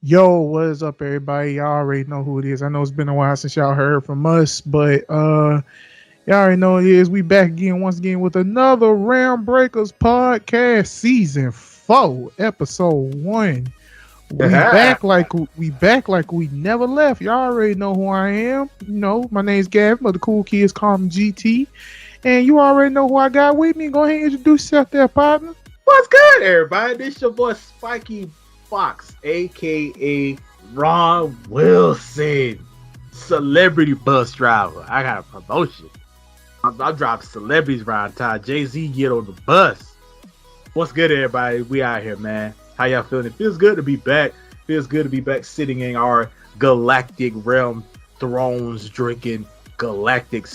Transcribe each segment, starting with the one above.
Yo, what is up, everybody? Y'all already know who it is. I know it's been a while since y'all heard from us, but y'all already know it is. We back again once again with another Realmbreakers podcast, season 4, episode 1. We back like we never left. Y'all already know who I am. You know, my name's Gavin, but the cool kids call me GT. And you already know who I got with me. Go ahead and introduce yourself there, partner. What's good, everybody? This your boy Spiky Fox, aka Ron Wilson, celebrity bus driver. I got a promotion. I'm driving celebrities around town. Jay-Z get on the bus. What's good, everybody? We out here, man. How y'all feeling? It feels good to be back. Feels good to be back sitting in our galactic realm, thrones drinking, galactic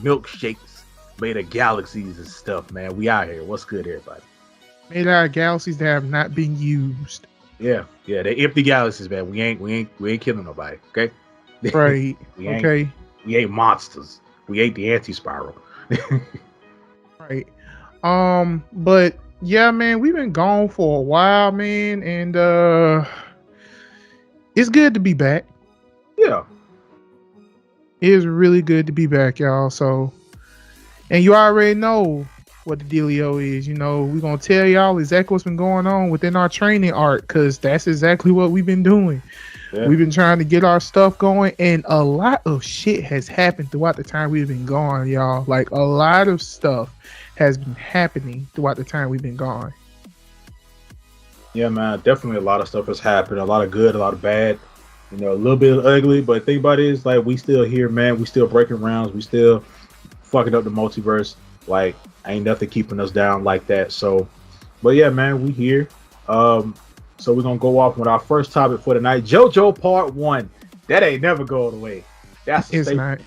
milkshakes made of galaxies and stuff, man. We out here. What's good, everybody? Made out of galaxies that have not been used. Yeah, they empty galaxies, man. We ain't killing nobody, okay? Right. We ain't monsters. We ain't the anti-spiral. Right. But yeah, man, we've been gone for a while, man, and it's good to be back. Yeah. It is really good to be back, y'all. So, and you already know what the dealio is. You know, we're gonna tell y'all exactly what's been going on within our training arc, because that's exactly what we've been doing. Yeah. We've been trying to get our stuff going, and a lot of shit has happened throughout the time we've been gone, y'all. Like, a lot of stuff has been happening throughout the time we've been gone. Yeah, man, definitely a lot of stuff has happened. A lot of good, a lot of bad. You know, a little bit ugly, but the thing about it is, like, we still here, man. We still breaking rounds. We still fucking up the multiverse. Like, ain't nothing keeping us down like that. So, but yeah, man, we here. So we're gonna go off with our first topic for tonight. JoJo Part 1. That ain't never going away. That's a staple. Not.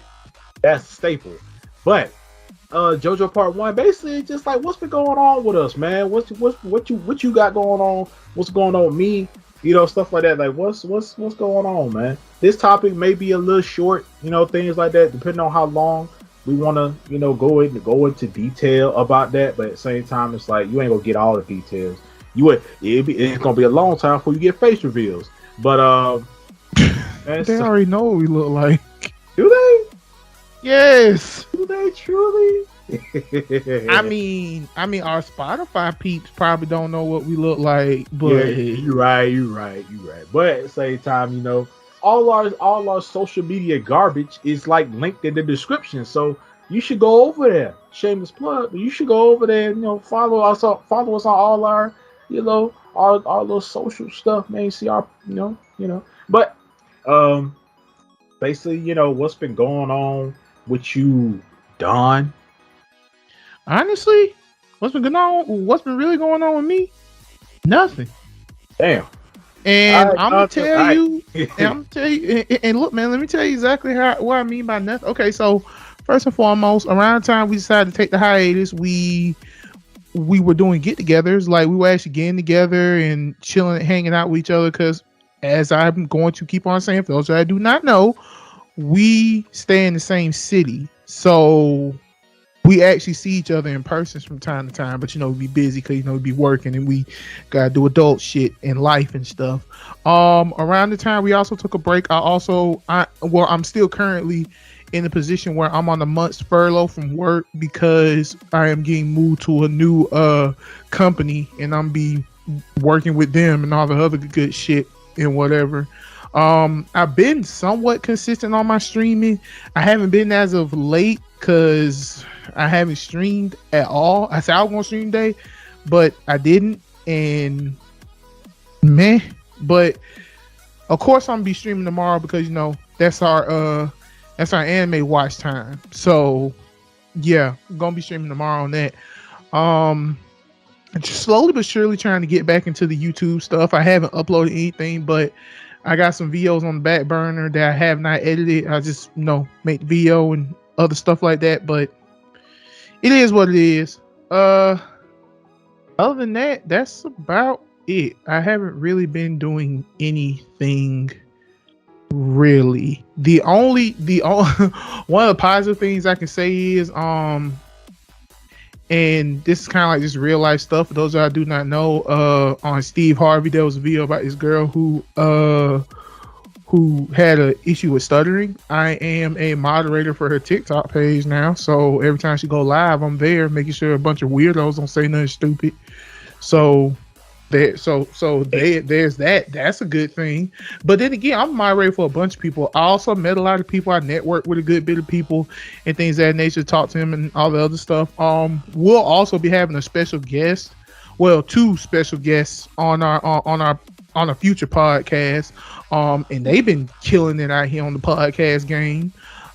That's a staple. But JoJo Part 1, basically just like what's been going on with us, man. What you got going on? What's going on with me? You know, stuff like that. Like what's going on, man? This topic may be a little short, you know, things like that, depending on how long we want to, you know, go into detail about that. But at the same time, it's like you ain't gonna get all the details. It's gonna be a long time before you get face reveals. But they already know what we look like. Do they? Yes. Do they truly? I mean, our Spotify peeps probably don't know what we look like, but yeah, you're right. But at the same time, you know, all our social media garbage is like linked in the description, so you should go over there. Shameless plug, but you should go over there and, you know, follow us on all our, you know, our little social stuff, man. You see our, you know. But basically, you know, what's been going on with you, Don? Honestly, what's been really going on with me? Nothing. Damn. And I'm gonna tell you, and look, man, let me tell you exactly what I mean by nothing. Okay, so first and foremost, around the time we decided to take the hiatus, we were doing get-togethers. Like, we were actually getting together and chilling, hanging out with each other. Because, as I'm going to keep on saying, for those that do not know, we stay in the same city, so we actually see each other in person from time to time. But, you know, we be busy because, you know, we be working and we gotta do adult shit in life and stuff. Around the time we also took a break, I'm still currently in a position where I'm on a month's furlough from work because I am getting moved to a new company, and I'm be working with them and all the other good shit and whatever. I've been somewhat consistent on my streaming. I haven't been as of late because I haven't streamed at all. I said I was gonna stream today, but I didn't, and but of course I'm gonna be streaming tomorrow because, you know, that's our anime watch time. So yeah, I'm gonna be streaming tomorrow on that. Just slowly but surely trying to get back into the YouTube stuff. I haven't uploaded anything, but I got some videos on the back burner that I have not edited. I just, you know, make video and other stuff like that, but it is what it is. Other than that, that's about it. I haven't really been doing anything really. The only one of the positive things I can say is And this is kind of like just real life stuff. For those of you I do not know, on Steve Harvey, there was a video about this girl who had an issue with stuttering. I am a moderator for her TikTok page now, so every time she go live, I'm there making sure a bunch of weirdos don't say nothing stupid. So there's that. That's a good thing. But then again, I'm moderator for a bunch of people. I also met a lot of people. I network with a good bit of people and things of that nature. Talk to them and all the other stuff. We'll also be having a special guest. Well, two special guests on a future podcast. And they've been killing it out here on the podcast game.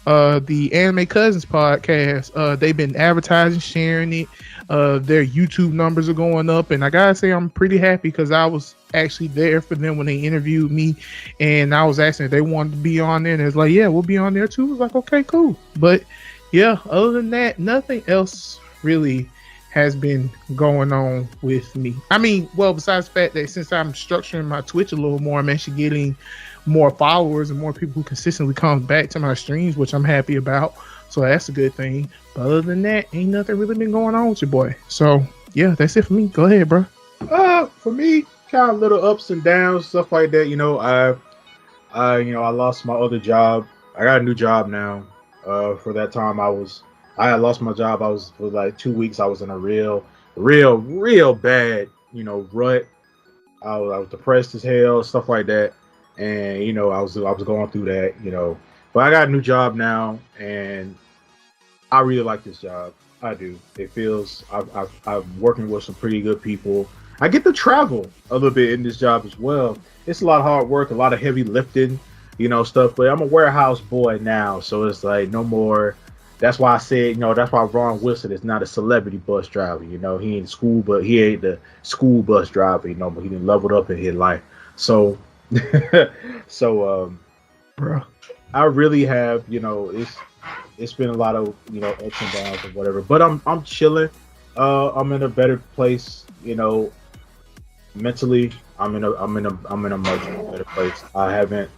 The Anime Cousins podcast. They've been advertising, sharing it. Their YouTube numbers are going up, and I gotta say I'm pretty happy because I was actually there for them when they interviewed me, and I was asking if they wanted to be on there, and it's like, yeah, we'll be on there too. I was like, okay, cool. But yeah, other than that, nothing else really has been going on with me. I mean, well, besides the fact that since I'm structuring my Twitch a little more, I'm actually getting more followers and more people who consistently come back to my streams, which I'm happy about. So that's a good thing. But other than that, ain't nothing really been going on with your boy. So yeah, that's it for me. Go ahead, bro. For me, kind of little ups and downs, stuff like that. I lost my other job. I got a new job now. For that time, I had lost my job. For like 2 weeks. I was in a real bad, rut. I was depressed as hell, stuff like that. And I was going through that, But I got a new job now, and I really like this job. I do. It feels I'm working with some pretty good people. I get to travel a little bit in this job as well. It's a lot of hard work, a lot of heavy lifting, stuff. But I'm a warehouse boy now, so it's like no more. That's why I said, that's why Ron Wilson is not a celebrity bus driver. He ain't school, but he ain't the school bus driver. But he didn't leveled up in his life. So, Bro, I really have, it's been a lot of ups and downs or whatever, but I'm chilling. I'm in a better place, mentally. I'm in a much better place. I haven't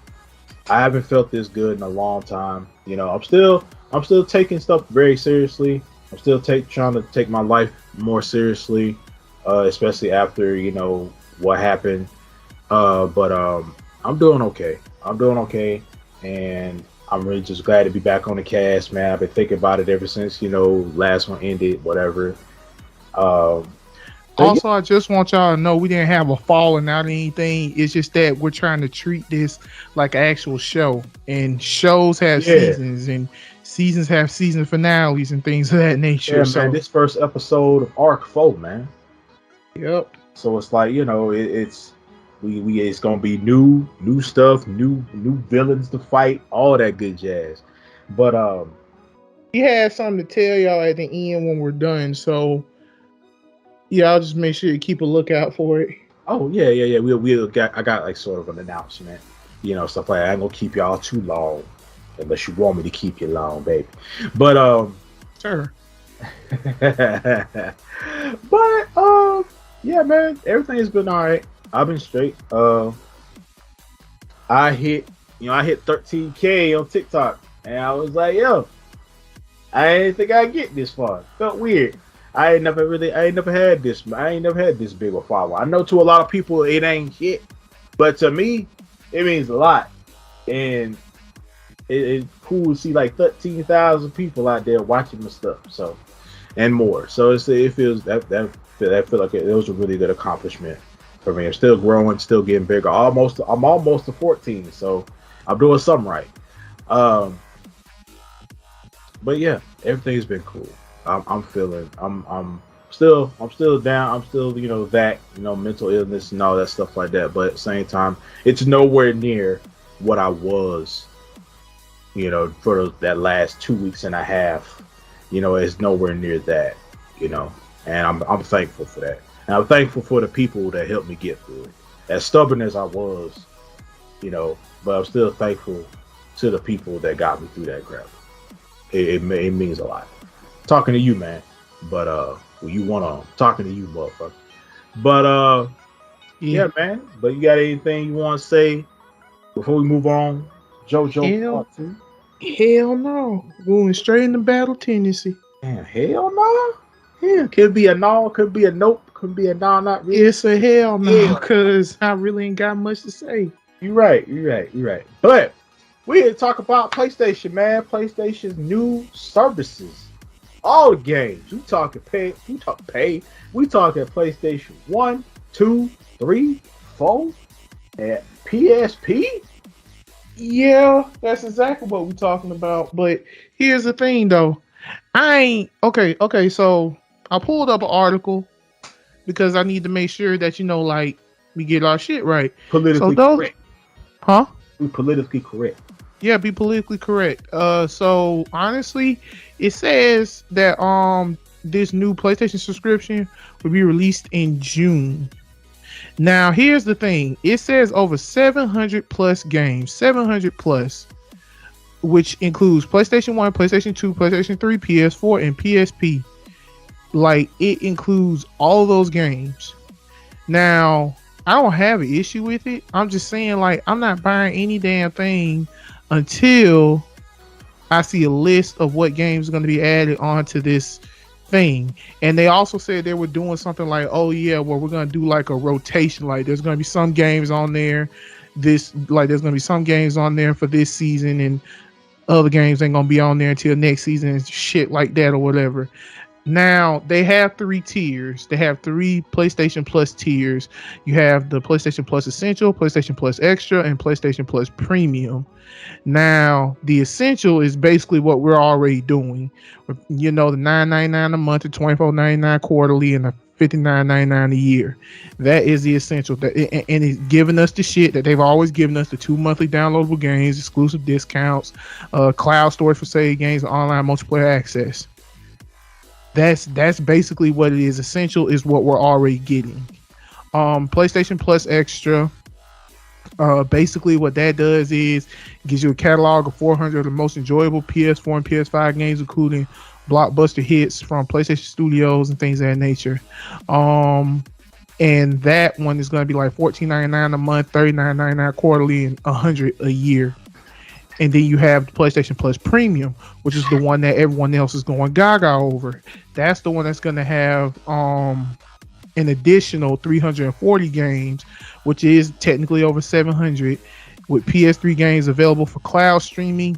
felt this good in a long time. I'm still taking stuff very seriously. I'm still trying to take my life more seriously, especially after what happened. But I'm doing okay. And I'm really just glad to be back on the cast, man. I've been thinking about it ever since, last one ended, whatever. Also, I just want y'all to know we didn't have a falling out or anything. It's just that we're trying to treat this like an actual show. And shows have seasons, and seasons have season finales and things of that nature. Yeah, man, this first episode of Arc 4, man. Yep. So it's like, it's gonna be new stuff, new villains to fight, all that good jazz. But he has something to tell y'all at the end when we're done. So yeah, I'll just make sure you keep a lookout for it. Oh yeah. I got like sort of an announcement, stuff like that. I ain't gonna keep y'all too long, unless you want me to keep you long, baby. But sure. But yeah, man, everything has been all right. I've been straight. I hit 13K on TikTok, and I was like, yo, I didn't think I'd get this far. Felt weird. I ain't never had this big of a follower. I know to a lot of people it ain't shit, but to me, it means a lot. And it's cool to see like 13,000 people out there watching my stuff. So, and more. So it feels that feel like it was a really good accomplishment for me. I'm still growing, still getting bigger. I'm almost to 14, so I'm doing something right. But yeah, everything's been cool. I'm still down. I'm still, that, mental illness and all that stuff like that. But at the same time, it's nowhere near what I was, for that last 2 weeks and a half. It's nowhere near that, and I'm thankful for that. And I'm thankful for the people that helped me get through it. As stubborn as I was, but I'm still thankful to the people that got me through that crap. It means a lot. Talking to you, man. But talking to you, motherfucker. But yeah, man. But you got anything you want to say before we move on? JoJo. Hell no. Going straight into battle tendency. Man, hell no. Yeah, could be a no, could be a nope, could be a no, not really. It's a hell no, because I really ain't got much to say. You're right. But we here to talk about PlayStation, man. PlayStation's new services. All the games. We talking pay. We talking pay. We talking PlayStation 1, 2, 3, 4, and PSP. Yeah, that's exactly what we're talking about. But here's the thing, though. I ain't okay. So I pulled up an article because I need to make sure that like we get our shit right. Politically correct. Huh? We politically correct. Yeah, be politically correct. So honestly, it says that this new PlayStation subscription will be released in June. Now, here's the thing. It says over 700 plus games, 700 plus, which includes PlayStation 1, PlayStation 2, PlayStation 3, PS4, and PSP. Like, it includes all those games. Now, I don't have an issue with it. I'm just saying, like, I'm not buying any damn thing until I see a list of what games are going to be added onto this thing. And they also said they were doing something like, oh yeah, well, we're going to do like a rotation. Like, there's going to be some games on there. There's going to be some games on there for this season, and other games ain't going to be on there until next season and shit like that or whatever. Now, they have 3 tiers. They have 3 PlayStation Plus tiers. You have the PlayStation Plus Essential, PlayStation Plus Extra, and PlayStation Plus Premium. Now, the Essential is basically what we're already doing. The $9.99 a month, the $24.99 quarterly, and the $59.99 a year. That is the Essential. And it's giving us the shit that they've always given us, the 2 monthly downloadable games, exclusive discounts, cloud storage for save games, and online multiplayer access. That's basically what it is. Essential is what we're already getting. PlayStation Plus Extra, basically what that does is gives you a catalog of 400 of the most enjoyable PS4 and PS5 games, including blockbuster hits from PlayStation Studios and things of that nature. And that one is going to be like $14.99 a month, $39.99 quarterly, and $100 a year. And then you have the PlayStation Plus Premium, which is the one that everyone else is going gaga over. That's the one that's going to have an additional 340 games, which is technically over 700, with PS3 games available for cloud streaming,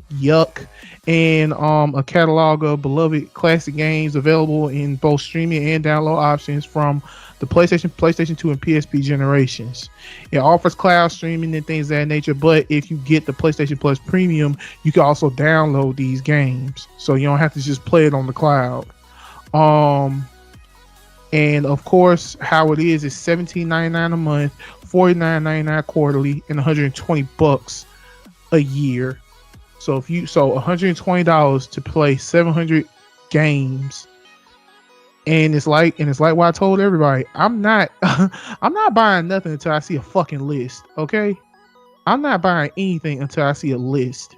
and a catalog of beloved classic games available in both streaming and download options from the PlayStation 2, and PSP generations. It offers cloud streaming and things of that nature, but if you get the PlayStation Plus Premium, you can also download these games, so you don't have to just play it on the cloud. And of course, how it is $17.99 a month, $49.99 quarterly, and $120 a year. So $120 to play 700 games. And it's like what I told everybody. I'm not buying nothing until I see a fucking list. Okay, I'm not buying anything until I see a list.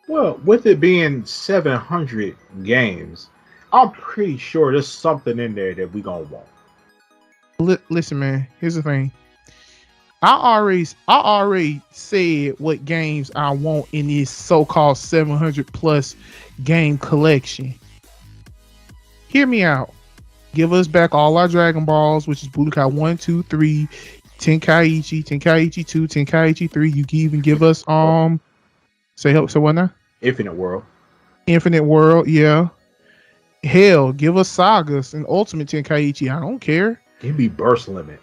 Well, with it being 700 games, I'm pretty sure there's something in there that we gonna want. Listen, man. Here's the thing. I already said what games I want in this so-called 700 plus game collection. Hear me out. Give us back all our Dragon Balls, which is Budokai 1, 2, 3, Tenkaichi, Tenkaichi 2, Tenkaichi 3. You can even give us say what now? Infinite World, yeah. Hell, give us Sagas and Ultimate Tenkaichi. I don't care. Give me Burst Limit,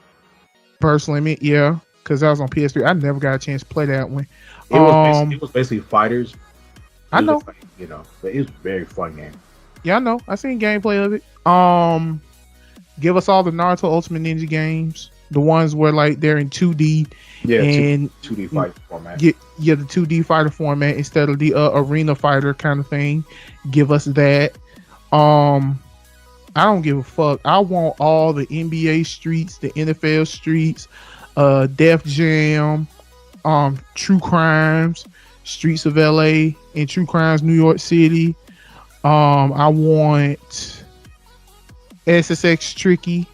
yeah, because that was on PS3. I never got a chance to play that one. It was basically fighters. I know, but it was a very fun game. Yeah, I know. I seen gameplay of it. Give us all the Naruto Ultimate Ninja games, the ones where like they're in 2D, and 2D fighter format. The 2D fighter format instead of the arena fighter kind of thing. Give us that. I don't give a fuck. I want all the NBA streets, the NFL streets, Def Jam, True Crimes, Streets of LA, and True Crimes New York City. I want SSX Tricky,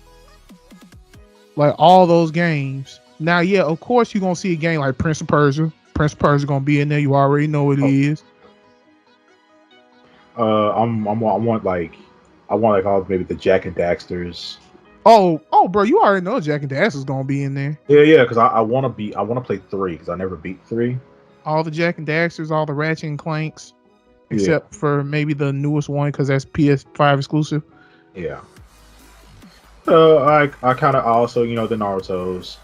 like all those games. Now, yeah, of course you're gonna see a game like Prince of Persia. Prince of Persia gonna be in there. You already know what it is. I want like I want like all maybe the Jack and Daxters. Oh, bro, you already know Jack and Daxter's gonna be in there. Yeah, because I want to play 3 because I never beat 3. All the Jack and Daxters, all the Ratchet and Clanks, except for maybe the newest one because that's PS5 exclusive. Yeah. I kind of also the Naruto's.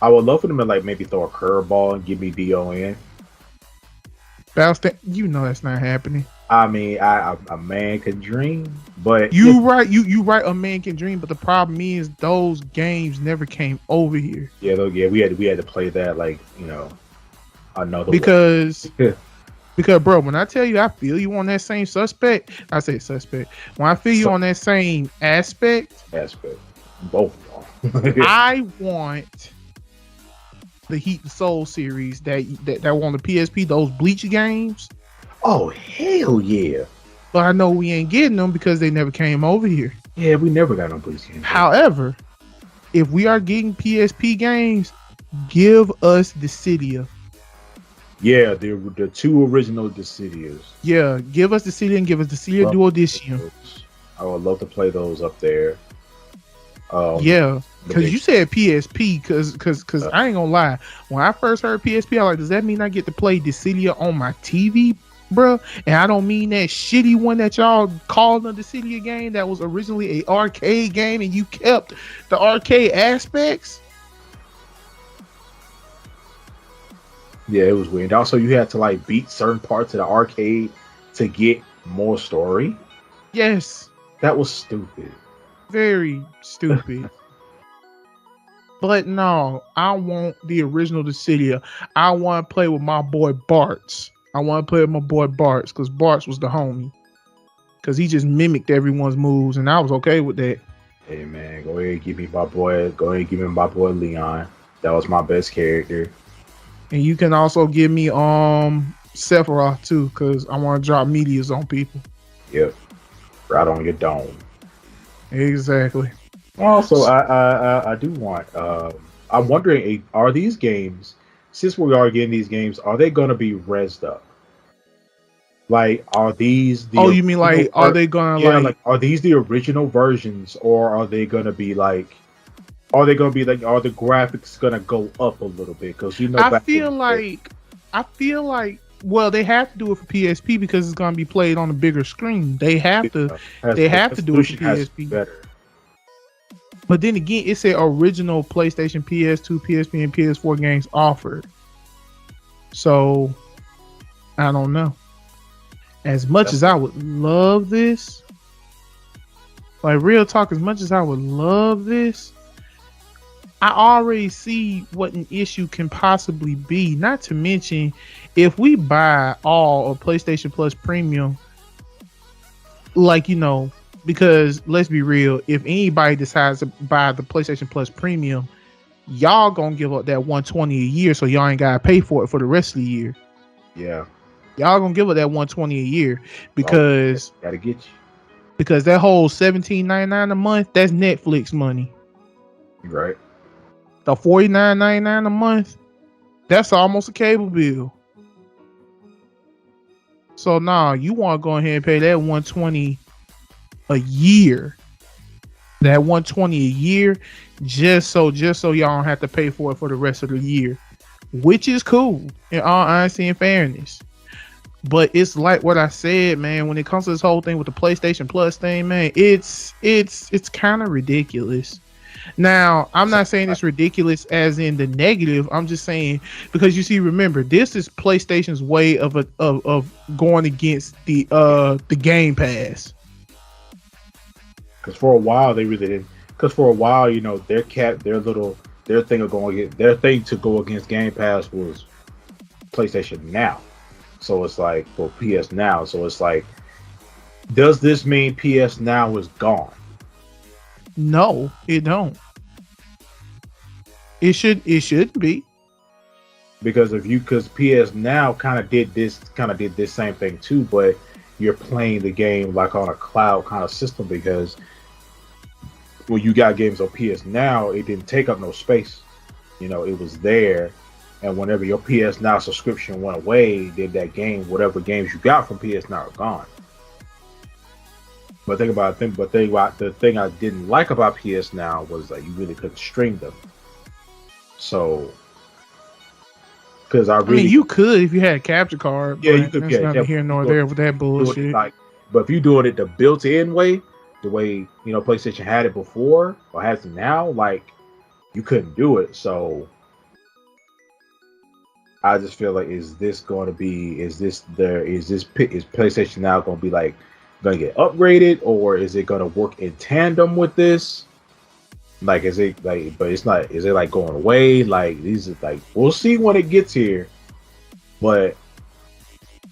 I would love for them to like maybe throw a curveball and give me DON. You know that's not happening. I mean, a man can dream, but you right. A man can dream, but the problem is those games never came over here. Yeah, we had to play that like another because bro, when I tell you I feel you on that same suspect, I say suspect. When I feel you on that same aspect, both of y'all. I want the Heat the Soul series that on the PSP, those Bleach games. Oh hell yeah! But I know we ain't getting them because they never came over here. Yeah, we never got no Bleach games. However, if we are getting PSP games, give us Dissidia. Yeah, the 2 original Dissidias. Yeah, give us Dissidia and give us Dissidia Duodicium. I would love to play those up there. Yeah, because you said PSP, because I ain't gonna lie. When I first heard PSP, I was like, does that mean I get to play Dissidia on my TV, bro? And I don't mean that shitty one that y'all called the Dissidia game that was originally a arcade game and you kept the arcade aspects. Yeah, it was weird. Also, you had to like beat certain parts of the arcade to get more story. Yes. That was stupid. Very stupid. But no, I want the original Dissidia. I want to play with my boy Bartz. Because Bartz was the homie. Because he just mimicked everyone's moves, and I was okay with that. Hey man, go ahead and give me my boy. Go ahead and give me my boy Leon. That was my best character. And you can also give me Sephiroth too, because I want to drop meteors on people. Yep, right on your dome. Exactly. Also, I do want. I'm wondering, are these games, since we are getting these games, are they gonna be rezzed up? Like, are these? You mean like, are they gonna like? Are these the original versions, or are they gonna be like? Are the graphics gonna go up a little bit? Because I feel like. Well, they have to do it for PSP because it's gonna be played on a bigger screen. They have to. They have to do it for PSP. Better. But then again, it said original PlayStation, PS2, PSP, and PS4 games offered. So I don't know. As much as I would love this, like real talk, as much as I would love this, I already see what an issue can possibly be. Not to mention, if we buy all of PlayStation Plus Premium, because let's be real, if anybody decides to buy the PlayStation Plus Premium, y'all gonna give up that $120 a year, so y'all ain't gotta pay for it for the rest of the year. Yeah, y'all gonna give up that $120 a year because gotta get you. Because that whole $17.99 a month, that's Netflix money. Right. The $49.99 a month, that's almost a cable bill. So you want to go ahead and pay that $120 a year. That $120 a year, just so y'all don't have to pay for it for the rest of the year, which is cool in all honesty and fairness. But it's like what I said, man. When it comes to this whole thing with the PlayStation Plus thing, man, it's kind of ridiculous. Now, I'm not saying it's ridiculous as in the negative. I'm just saying because remember, this is PlayStation's way of going against the Game Pass. Because for a while they really didn't. Because for a while, their thing to go against Game Pass was PlayStation Now. So it's like for PS Now. So it's like, does this mean PS Now is gone? No, it don't. It shouldn't be. Because PS Now kind of did this same thing too, but you're playing the game like on a cloud kind of system because when you got games on PS Now, it didn't take up no space. It was there, and whenever your PS Now subscription went away, then that game, whatever games you got from PS Now are gone. But the thing I didn't like about PS Now was that you really couldn't stream them. So, because I mean, you could if you had a capture card. Yeah, but you could. that's Yeah, neither here nor there with that bullshit. But if you're doing it the built-in way, the way PlayStation had it before or has it now, like you couldn't do it. So I just feel like, is PlayStation Now going to be like going to get upgraded, or is it going to work in tandem with this? Like, is it like, but it's not, is it like going away? Like, these are like, we'll see when it gets here. But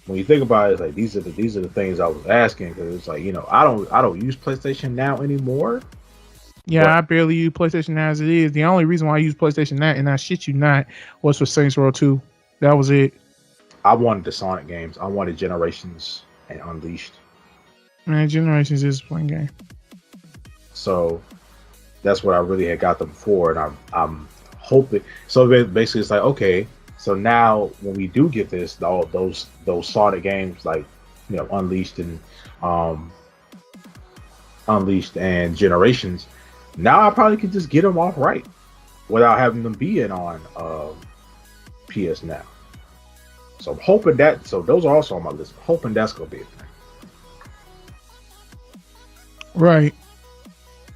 when you think about it, it's like these are the things I was asking, because it's like, I don't use PlayStation Now anymore. Yeah, I barely use PlayStation Now as it is. The only reason why I use PlayStation Now, and I shit you not, was for Saints Row 2. That was it. I wanted the Sonic games. I wanted Generations and Unleashed. Man, Generations is a fun game. So that's what I really had got them for, and I'm hoping. So basically, it's like, okay, so now when we do get this, all those Sonic games like Unleashed and Generations, now I probably could just get them off right without having them being on PS Now. So I'm hoping that. So those are also on my list. I'm hoping that's gonna be a thing. Right.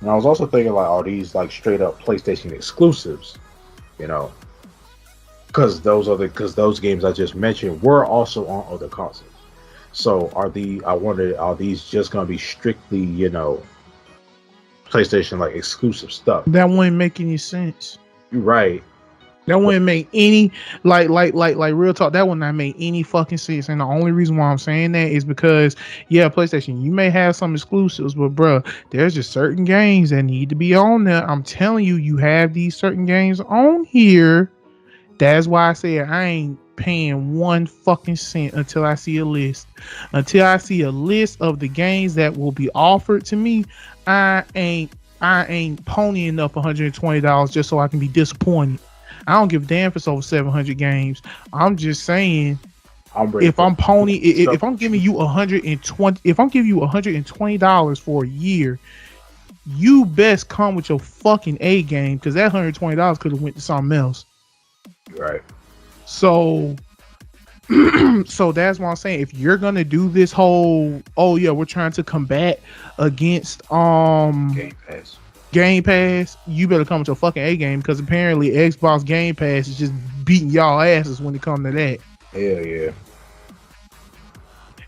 And I was also thinking, like, are these like straight up PlayStation exclusives? Because those games I just mentioned were also on other consoles. So are these just gonna be strictly PlayStation like exclusive stuff? That wouldn't make any sense. You're right. That wouldn't make any like real talk. That would not make any fucking sense. And the only reason why I'm saying that is because PlayStation, you may have some exclusives, but bruh, there's just certain games that need to be on there. I'm telling you, you have these certain games on here. That's why I said I ain't paying 1 fucking cent until I see a list. Until I see a list of the games that will be offered to me, I ain't ponying up $120 just so I can be disappointed. I don't give a damn if it's over 700 games. I'm just saying, if I'm giving you $120 for a year, you best come with your fucking A game, because that $120 could have went to something else. Right. So that's what I'm saying. If you're gonna do this whole, we're trying to combat against Game Pass, you better come with your fucking A game, because apparently Xbox Game Pass is just beating y'all asses when it comes to that. Hell yeah.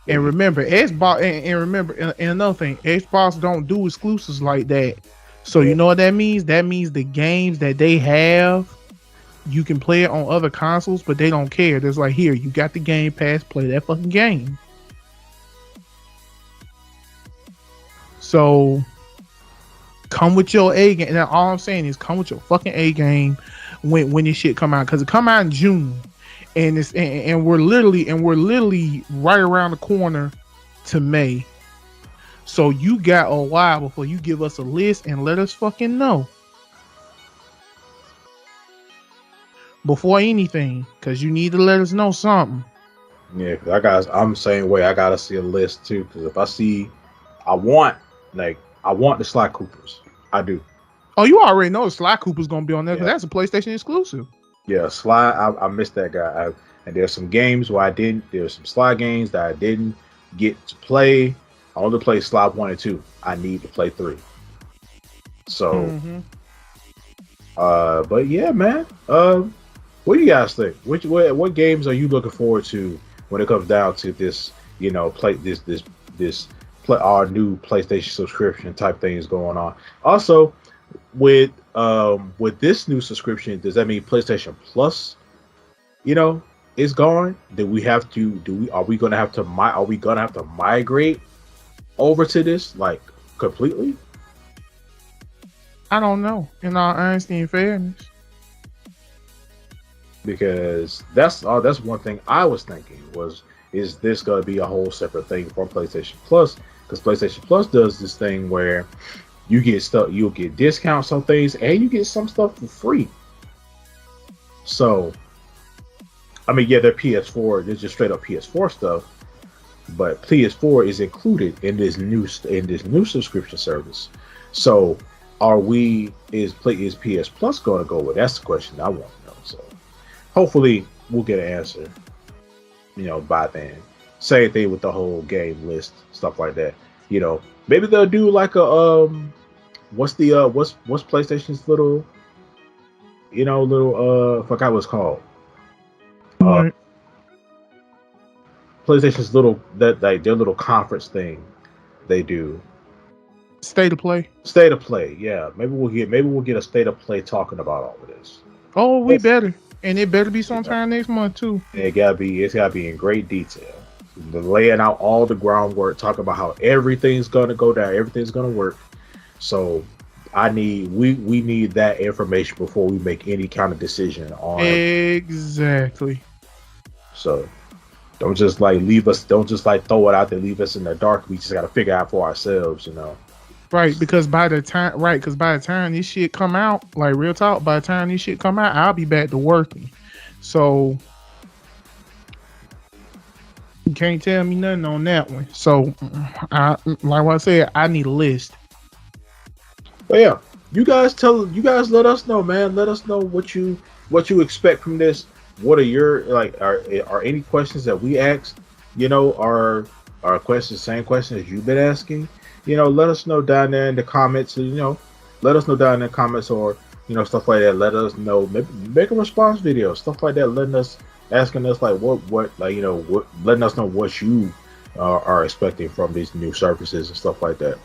And remember, Xbox, and another thing, Xbox don't do exclusives like that. So you know what that means? That means the games that they have, you can play it on other consoles, but they don't care. There's like, here, you got the Game Pass, play that fucking game. So come with your A game. Now all I'm saying is come with your fucking A game when this shit come out, because it come out in June, and we're literally right around the corner to May. So you got a while before you give us a list and let us fucking know before anything, because you need to let us know something. Yeah, because I'm the same way. I gotta see a list too, because if I see, I want the Sly Coopers. I do. Oh, you already know Sly Cooper's gonna be on there, because that's a PlayStation exclusive. Yeah, Sly. I missed that guy. And there's some games where there's some Sly games that I didn't get to play. I only play Sly 1 and 2. I need to play 3. So, but yeah, man. What do you guys think? What games are you looking forward to when it comes down to this? Play our new PlayStation subscription type things going on. Also, with this new subscription, does that mean PlayStation Plus, is gone? Are we gonna have to migrate over to this like completely? I don't know, in all honesty and fairness, because that's one thing I was thinking is this going to be a whole separate thing from PlayStation Plus? Because PlayStation Plus does this thing where you'll get discounts on things, and you get some stuff for free. So, I mean, they're PS4, they're just straight up PS4 stuff, but PS4 is included in this new subscription service. So, is PS Plus going to go with? That's the question I want to know. So, hopefully, we'll get an answer. By then. Same thing with the whole game list, stuff like that. Maybe they'll do like a what's PlayStation's little, I forgot what it's called. Right. PlayStation's little their little conference thing they do. State of play. State of play, yeah. Maybe we'll get a state of play talking about all of this. Oh, we better. And it better be sometime next month too. It's gotta be in great detail. Laying out all the groundwork, talking about how everything's gonna go down, everything's gonna work. So we need that information before we make any kind of decision on exactly. So don't just throw it out there, leave us in the dark. We just gotta figure out for ourselves, Right, because by the time this shit come out, like real talk, by the time this shit come out, I'll be back to working. So you can't tell me nothing on that one. So like I said, I need a list. But yeah, you guys let us know, man. Let us know what you expect from this. What are your are any questions that we asked, are questions, same questions as you've been asking? Let us know down there in the comments. Let us know down in the comments, or stuff like that. Let us know. Maybe make a response video, stuff like that. Asking us letting us know what you are expecting from these new services and stuff like that.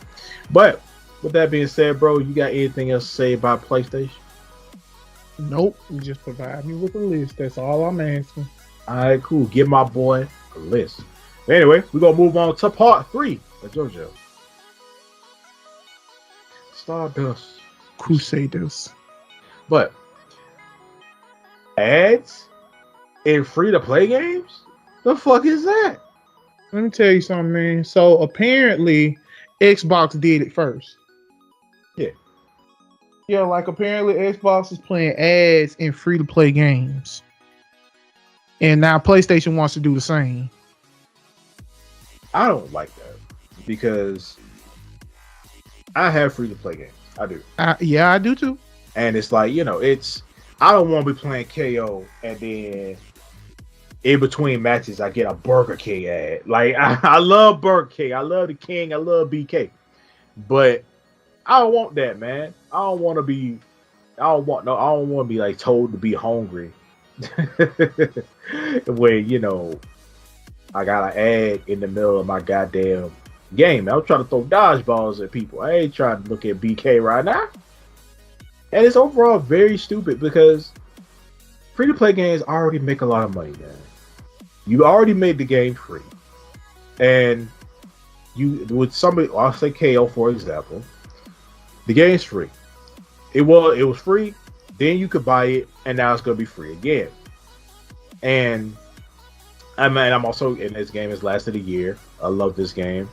But with that being said, bro, you got anything else to say about PlayStation? Nope. You just provide me with a list. That's all I'm asking. All right, cool. Give my boy a list. But anyway, we're gonna move on to part 3 of JoJo. Stardust Crusaders. But ads in free-to-play games? The fuck is that? Let me tell you something, man. So apparently Xbox did it first. Yeah. Yeah, like apparently Xbox is playing ads in free-to-play games. And now PlayStation wants to do the same. I don't like that because I have free-to-play games. I do. Yeah, I do too. And it's like, I don't want to be playing KO and then in between matches I get a Burger King ad. Like I love Burger King, I love the King, I love BK, but I don't want that, man. I don't want to be like told to be hungry when I got an ad in the middle of my goddamn game. I'm trying to throw dodgeballs at people. I ain't trying to look at BK right now. And it's overall very stupid because free-to-play games already make a lot of money, man. You already made the game free. And I'll say KO, for example, the game's free. It was free, then you could buy it, and now it's going to be free again. And I'm also in this game. Has lasted a year. I love this game.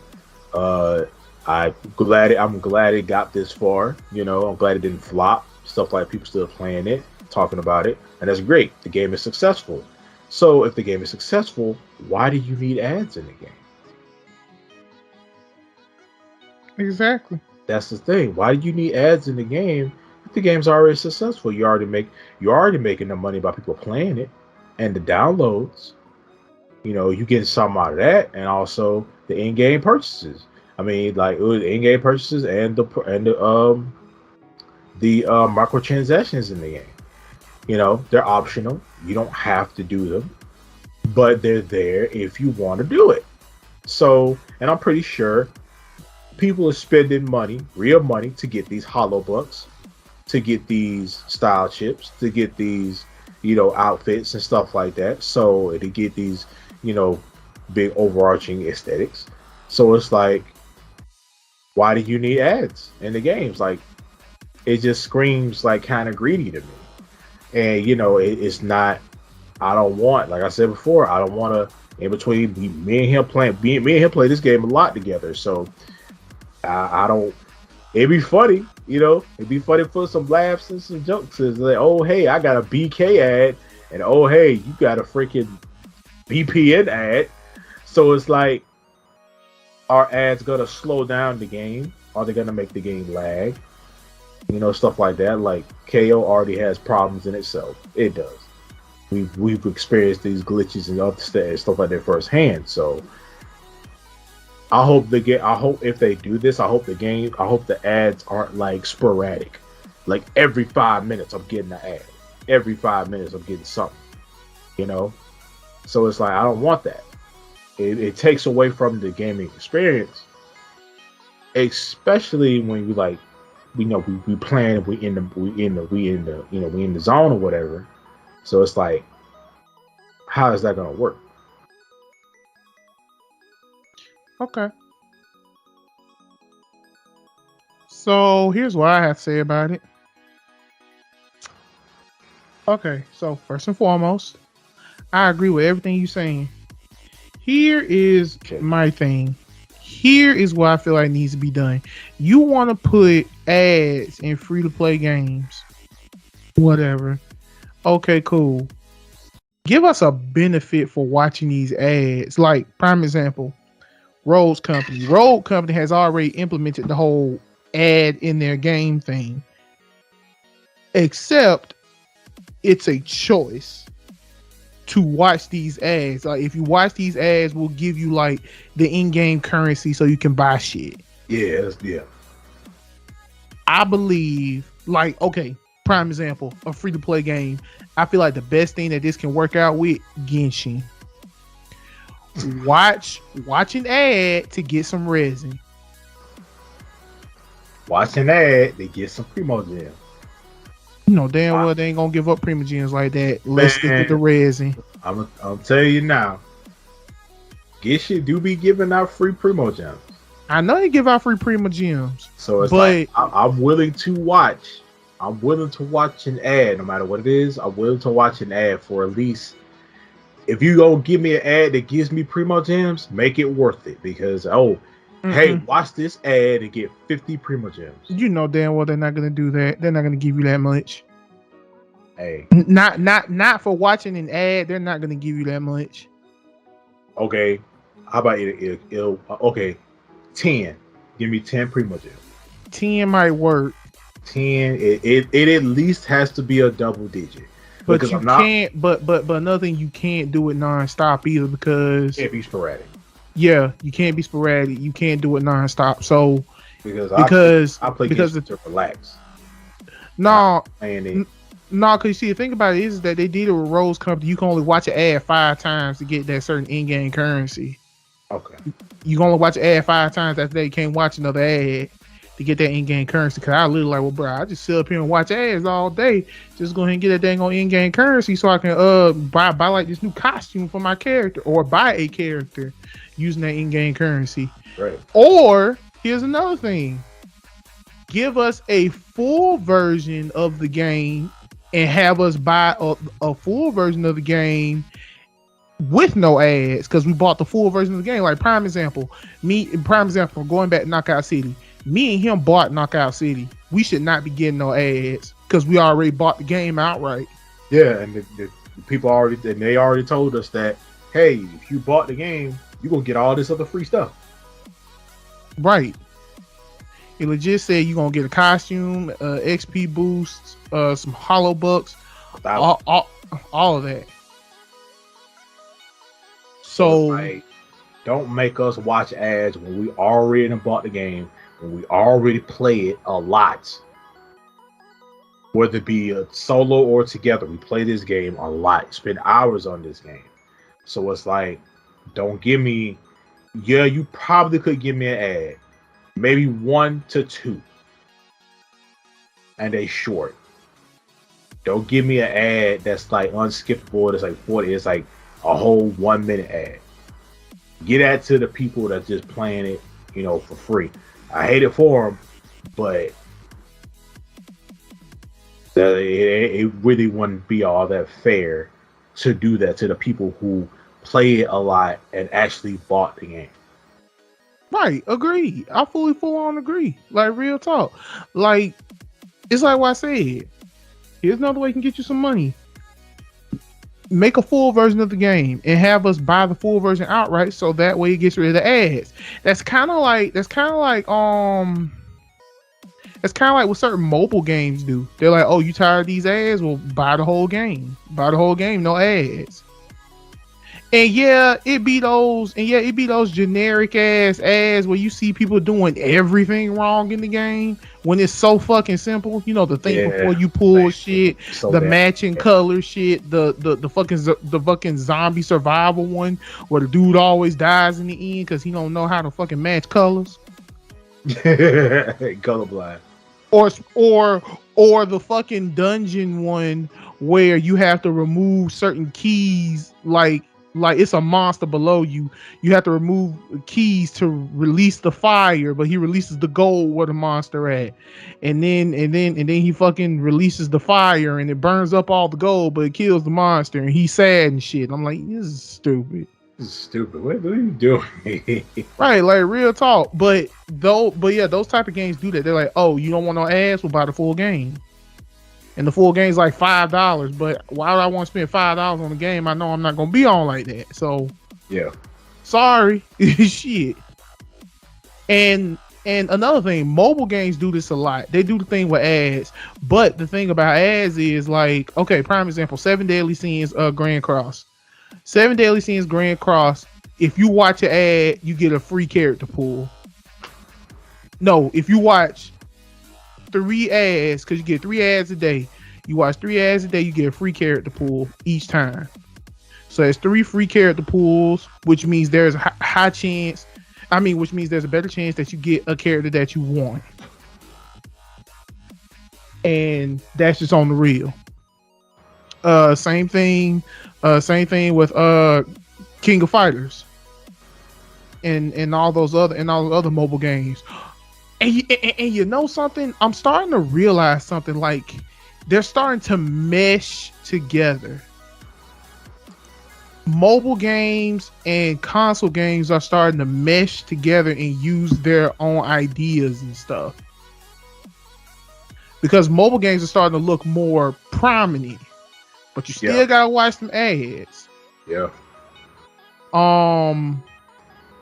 I'm glad it got this far. I'm glad it didn't flop. Stuff like people still playing it, talking about it, and that's great. The game is successful. So if the game is successful, why do you need ads in the game? Exactly. That's the thing. Why do you need ads in the game if the game's already successful? You're already making the money by people playing it and the downloads. You get something out of that, and also the in-game purchases. I mean, like in-game purchases and the microtransactions in the game. They're optional. You don't have to do them, but they're there if you want to do it. So, and I'm pretty sure people are spending money, real money, to get these hollow bucks, to get these style chips, to get these, outfits and stuff like that. So to get these, big overarching aesthetics. So it's like, why do you need ads in the games? Like, it just screams like kind of greedy to me. And it's not. I don't want, like I said before, I don't want to. In between me and him play this game a lot together. So I don't. It'd be funny, It'd be funny for some laughs and some jokes. It's like, oh hey, I got a BK ad, and oh hey, you got a freaking VPN ad. So it's like, Are ads gonna slow down the game? Are they gonna make the game lag? Stuff like that. Like KO already has problems in itself. It does. We've experienced these glitches and other stuff like that firsthand. So I hope I hope if they do this, I hope the ads aren't like sporadic. Like every 5 minutes I'm getting an ad. Every 5 minutes I'm getting something. So it's like I don't want that. It takes away from the gaming experience, especially when we playing, we in the zone or whatever. So it's like, how is that gonna work? Okay. So here's what I have to say about it. Okay, so first and foremost, I agree with everything you're saying. Here is my thing. Here is what I feel like needs to be done. You want to put ads in free-to-play games. Whatever. Okay, cool. Give us a benefit for watching these ads. Like, prime example, Rogue Company. Rogue Company has already implemented the whole ad in their game thing. Except it's a choice to watch these ads. Like if you watch these ads, we'll give you like the in-game currency so you can buy shit. Yeah. I believe, like, okay, prime example, a free-to-play game. I feel like the best thing that this can work out with, Genshin. Watch an ad to get some resin. Watch an ad to get some Primo Gems. Damn well they ain't gonna give up Primo Gems like that. Let's stick with the resin. I'm telling you now. Genshin do be giving out free Primo Gems. I know they give out free Primo Gems. So it's like I'm willing to watch. I'm willing to watch an ad, no matter what it is. I'm willing to watch an ad for at least. If you go give me an ad that gives me Primo Gems, make it worth it. Because hey, watch this ad and get 50 Primo Gems. You know damn well they're not gonna do that. They're not gonna give you that much. Hey, not for watching an ad. They're not gonna give you that much. Okay, how about okay, 10. Give me 10 Primo Gems. 10 might work. 10. It at least has to be a double digit. But you can't. But another thing, you can't do it nonstop either because it can't be sporadic. Yeah, you can't be sporadic. You can't do it nonstop. So because I play to relax. No, because you see, the thing about it is that they did it with Rose Company. You can only watch an ad 5 times to get that certain in-game currency. Okay. You can only watch an ad 5 times after that. You can't watch another ad to get that in-game currency. Because I literally like, well, bro, I just sit up here and watch ads all day. Just go ahead and get that dang on in-game currency so I can buy like this new costume for my character or buy a character using that in-game currency. Right. Or here's another thing. Give us a full version of the game and have us buy a full version of the game with no ads because we bought the full version of the game. Like prime example, going back to Knockout City. Me and him bought Knockout City. We should not be getting no ads because we already bought the game outright. Yeah, and the people already told us that, hey, if you bought the game, you're gonna get all this other free stuff. Right. It legit said you're gonna get a costume, XP boosts, some hollow bucks, all of that. So like, don't make us watch ads when we already bought the game, when we already play it a lot. Whether it be a solo or together, we play this game a lot, spend hours on this game. So it's like, don't give me, you probably could give me an ad. Maybe 1 to 2. And they short. Don't give me an ad that's like unskippable. It's like 40. It's like a whole 1 minute ad. Get that to the people that's just playing it, for free. I hate it for them, but it really wouldn't be all that fair to do that to the people who play it a lot and actually bought the game. Right, agree. I full on agree. Like real talk. Like it's like what I said. Here's another way you can get you some money. make a full version of the game and have us buy the full version outright, so that way it gets rid of the ads. That's kind of like what certain mobile games do. They're like, oh, you tired of these ads? Well, buy the whole game. Buy the whole game, no ads. And yeah, it be those generic ass ads where you see people doing everything wrong in the game when it's so fucking simple. You know, the thing before you pull shit, so the matching color shit, the fucking zombie survival one where the dude always dies in the end because he don't know how to fucking match colors. Colorblind. Or the fucking dungeon one where you have to remove certain keys, like it's a monster below you. You have to remove keys to release the fire, but he releases the gold where the monster at, and then he fucking releases the fire and it burns up all the gold, but it kills the monster and he's sad and shit. I'm like, this is stupid. This is stupid. What are you doing? Right, like real talk. But yeah, those type of games do that. They're like, oh, you don't want no ads? We'll buy the full game. And the full game's like $5, but why would I want to spend $5 on a game I know I'm not gonna be on like that? So yeah, sorry, shit. And another thing, mobile games do this a lot. They do the thing with ads, but the thing about ads is like, okay, prime example, 7 Deadly Sins, Grand Cross. 7 Deadly Sins, Grand Cross. If you watch an ad, you get a free character pool. No, if you watch 3 ads, because you get 3 ads a day. You watch 3 ads a day, you get a free character pool each time. So it's 3 free character pools, which means there's a high chance. Which means there's a better chance that you get a character that you want. And that's just on the real. Same thing with King of Fighters and all those other mobile games. And you know something? I'm starting to realize something, like they're starting to mesh together. Mobile games and console games are starting to mesh together and use their own ideas and stuff. Because mobile games are starting to look more prominent, but you still gotta watch some ads. Yeah.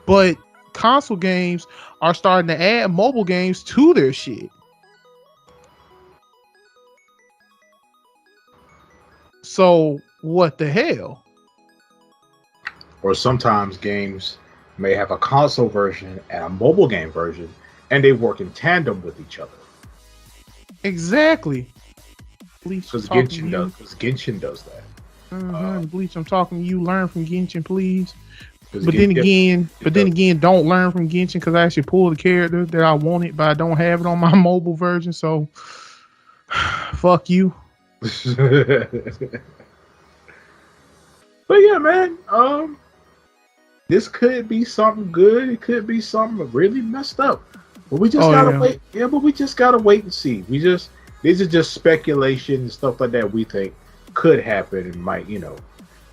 But console games are starting to add mobile games to their shit. So what the hell? Or sometimes games may have a console version and a mobile game version, and they work in tandem with each other. Exactly. Because Genshin does that. Bleach, I'm talking to you. Learn from Genshin, please. But then again, don't learn from Genshin, because I actually pulled the character that I wanted, but I don't have it on my mobile version. So, fuck you. But yeah, man. This could be something good. It could be something really messed up. But we just gotta wait. Yeah, but we just gotta wait and see. These are just speculation and stuff like that we think could happen and might,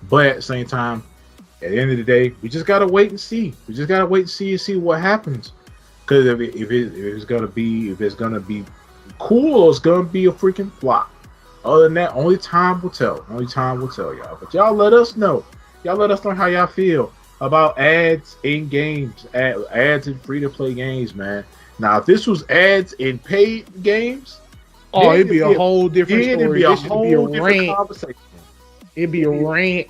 But at the same time, at the end of the day, we just gotta wait and see. We just gotta wait and see what happens. Because if it's gonna be cool, or it's gonna be a freaking flop. Other than that, only time will tell. Only time will tell, y'all. But y'all let us know. Y'all let us know how y'all feel about ads in games, ads in free-to-play games, man. Now, if this was ads in paid games, it'd be a whole different story. It'd be a whole different conversation. It'd be a rant.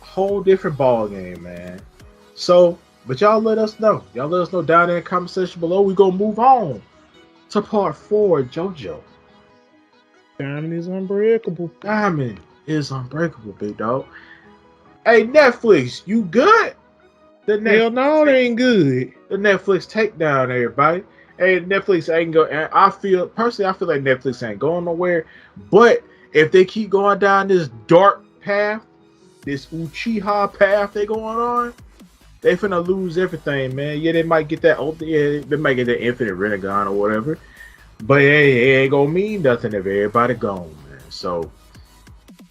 Whole different ball game, man. So, but y'all let us know. Y'all let us know down there in the comment section below. We gonna move on to part 4, JoJo. Diamond is unbreakable. Diamond is unbreakable, big dog. Hey, Netflix, you good? Hell no, they ain't good. The Netflix takedown, everybody. Hey, Netflix ain't go. I feel like Netflix ain't going nowhere. But if they keep going down this dark path, this Uchiha path they going on, they finna lose everything, man. Yeah, they might get that. They might get that Infinite Renegon or whatever. But hey, it ain't gonna mean nothing if everybody gone, man. So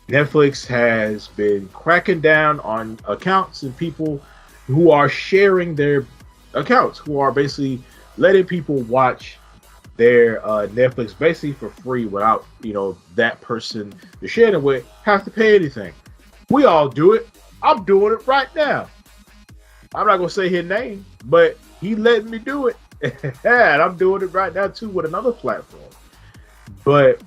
Netflix has been cracking down on accounts and people who are sharing their accounts, who are basically letting people watch their Netflix basically for free without, that person they're sharing it with have to pay anything. We all do it. I'm doing it right now. I'm not gonna say his name, but he letting me do it. And I'm doing it right now too with another platform. But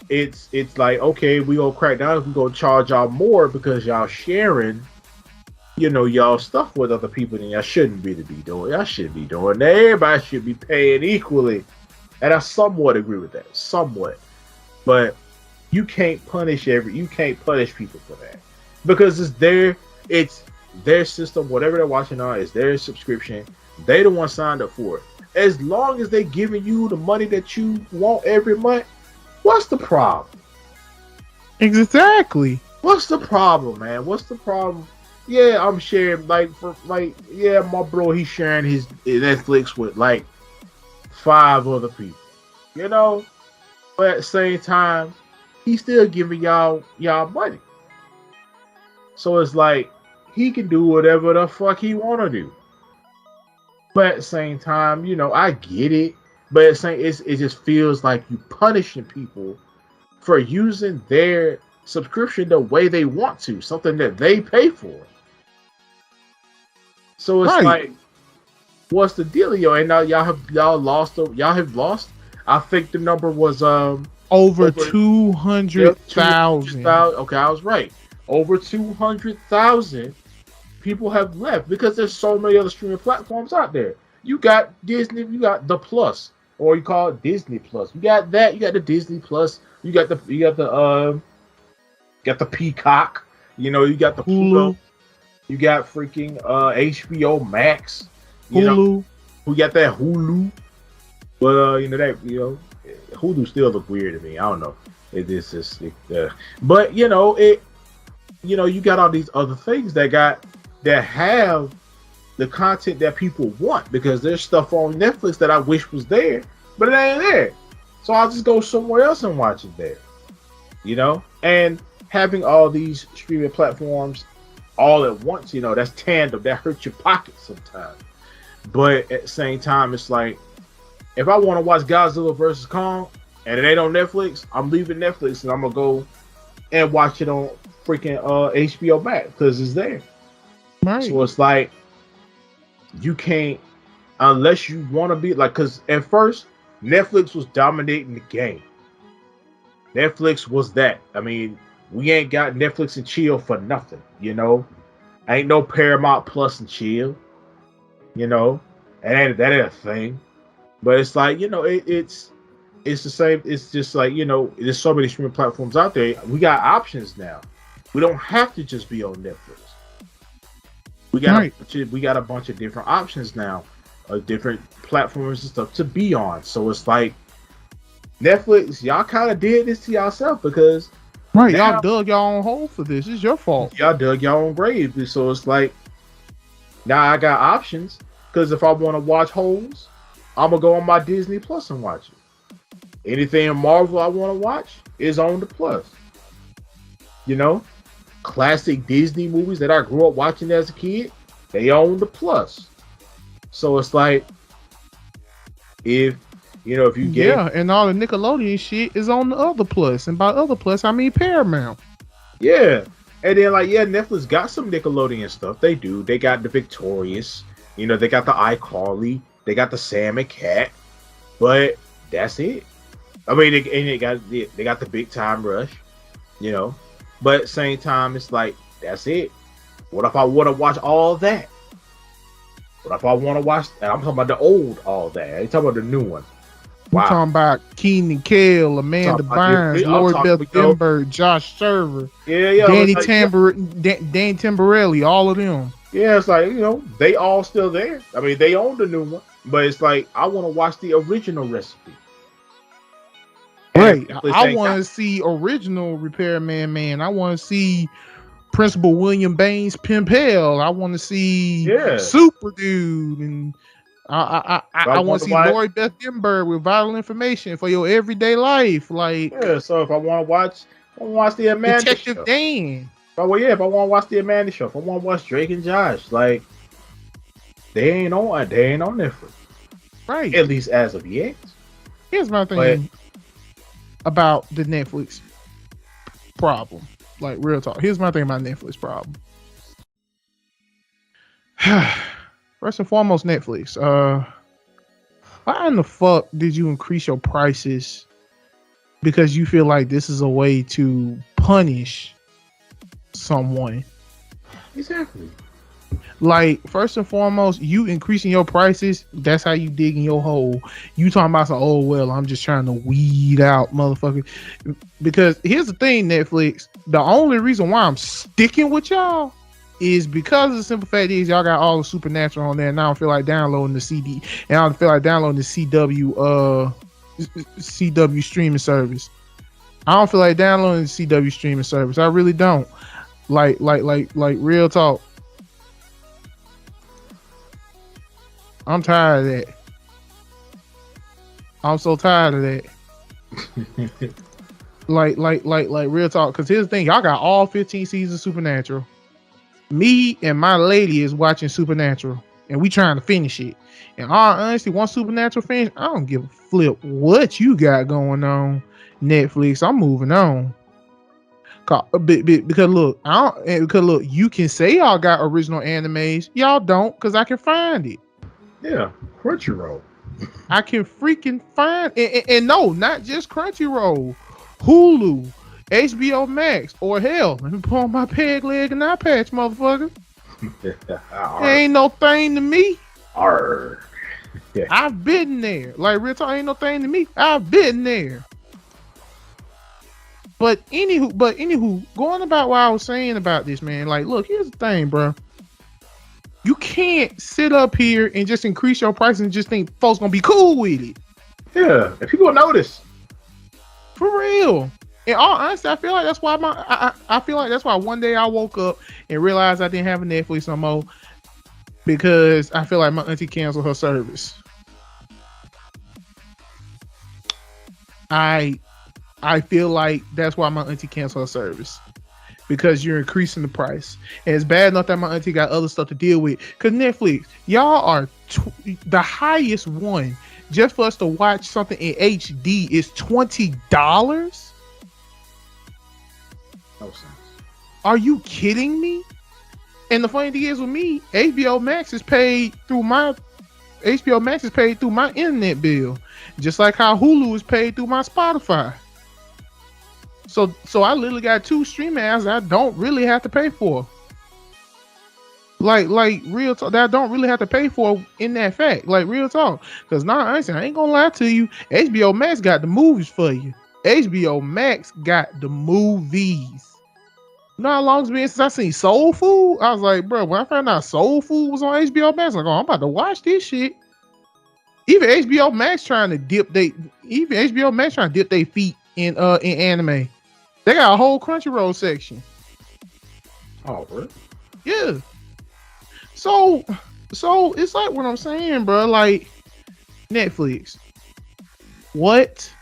it's like, okay, we gonna crack down, we gonna charge y'all more because y'all sharing, y'all stuff with other people, and y'all shouldn't be doing. Y'all shouldn't be doing that. Everybody should be paying equally. And I somewhat agree with that. Somewhat. But you can't punish people for that. Because it's their system, whatever they're watching on, is their subscription. They the one signed up for it. As long as they're giving you the money that you want every month, what's the problem? Exactly. What's the problem, man? What's the problem? Yeah, I'm sharing my bro, he's sharing his Netflix with like 5 other people. But at the same time, he's still giving y'all money. So it's like he can do whatever the fuck he wanna do. But at the same time, I get it. But at the same, it just feels like you punishing people for using their subscription the way they want to, something that they pay for. So it's like, what's the dealio? And now y'all have lost. I think the number was over 200,000. Okay, I was right. Over 200,000 people have left because there's so many other streaming platforms out there. You got Disney, you got the Plus, or you call it Disney Plus. You got that. You got the Disney Plus. You got the Peacock. You got the Hulu. You got freaking HBO Max. Hulu. Who got that Hulu? But Hulu still look weird to me. I don't know. But you got all these other things that have the content that people want, because there's stuff on Netflix that I wish was there, but it ain't there. So I'll just go somewhere else and watch it there. And having all these streaming platforms all at once, that's tandem. That hurts your pocket sometimes. But at the same time, it's like, if I want to watch Godzilla vs. Kong and it ain't on Netflix, I'm leaving Netflix and I'm going to go and watch it on freaking HBO Max because it's there. Right. So it's like, you can't, unless you want to be like, because at first Netflix was dominating the game. Netflix was that. I mean, we ain't got Netflix and chill for nothing. Ain't no Paramount Plus and chill. That ain't a thing. But it's like, it's the same. It's just like, there's so many streaming platforms out there. We got options now. We don't have to just be on Netflix. We got a bunch of different options now, different platforms and stuff to be on. So it's like, Netflix, y'all kind of did this to yourself because y'all dug y'all own hole for this. It's your fault. Y'all dug y'all own grave. So it's like, now I got options, because if I want to watch holes, I'm gonna go on my Disney Plus and watch it. Anything in Marvel I want to watch is on the Plus. Classic Disney movies that I grew up watching as a kid, they own the Plus. So it's like, if you get and all the Nickelodeon shit is on the other Plus, and by other Plus I mean Paramount. Yeah, and then Netflix got some Nickelodeon stuff. They do. They got the Victorious. They got the iCarly. They got the Sam and Cat. But that's it. I mean, they got the Big Time Rush. But at the same time, it's like, that's it. What if I want to watch all that? What if I want to watch, and I'm talking about the old all that. I ain't talking about the new one. Wow. I'm talking about Keenan Kel, Amanda Bynes, Lori Beth Denberg, Josh Server, Danny Tamborelli, all of them. Yeah, it's like, they all still there. I mean, they own the new one, but it's like, I want to watch the original recipe. Right. I want to see original Repairman Man. I want to see Principal William Baines Pimpel. I want to see Super Dude, and I want to see Lori Beth Denberg with Vital Information for your everyday life. Like, so if I want to watch the Amanda Detective Show. Dan. If I want to watch the Amanda Show, if I want to watch Drake and Josh, like, they ain't on Netflix. Right. At least as of yet. Here's my thing about the Netflix problem. Like real talk. Here's my thing about Netflix problem. First and foremost, Netflix. Why in the fuck did you increase your prices? Because you feel like this is a way to punish someone. Exactly. Like, first and foremost, you increasing your prices, that's how you dig in your hole. You talking about some, oh, well, I'm just trying to weed out, motherfucker. Because here's the thing, Netflix. The only reason why I'm sticking with y'all is because of the simple fact is y'all got all the Supernatural on there, and I don't feel like downloading the CD, and I don't feel like downloading the CW streaming service. I don't feel like downloading the CW streaming service. I really don't. Like real talk. I'm tired of that. I'm so tired of that. like real talk. Cause here's the thing, y'all got all 15 seasons of Supernatural. Me and my lady is watching Supernatural, and we trying to finish it. And all honesty, once Supernatural finish, I don't give a flip what you got going on, Netflix. I'm moving on. Because look, you can say y'all got original animes, y'all don't, cause I can find it. Yeah, Crunchyroll. I can freaking find and no, not just Crunchyroll, Hulu, HBO Max, or hell, let me pull on my peg leg and eye patch, motherfucker. Ain't no thing to me. Yeah. I've been there. Like real talk, ain't no thing to me. I've been there. But anywho, going about what I was saying about this, man. Like, look, here's the thing, bro. You can't sit up here and just increase your price and just think folks gonna be cool with it. Yeah, and people notice. For real. In all honesty, I feel like that's why I feel like that's why one day I woke up and realized I didn't have a Netflix no more, because I feel like my auntie canceled her service. I feel like that's why my auntie canceled her service. Because you're increasing the price. And it's bad enough that my auntie got other stuff to deal with. Because Netflix, y'all are the highest one just for us to watch something in HD is $20? No sense. Are you kidding me? And the funny thing is with me, HBO Max is paid through my internet bill. Just like how Hulu is paid through my Spotify. So I literally got 2 streaming apps that I don't really have to pay for. Like real talk, that I don't really have to pay for in that fact. Like real talk. Because now I ain't gonna lie to you, HBO Max got the movies for you. HBO Max got the movies. You know how long it's been since I seen Soul Food? I was like, bro, when I found out Soul Food was on HBO Max, I'm like, oh, I'm about to watch this shit. Even HBO Max trying to dip their feet in anime. They got a whole Crunchyroll section. Oh, really? Yeah. So it's like what I'm saying, bro. Like Netflix, what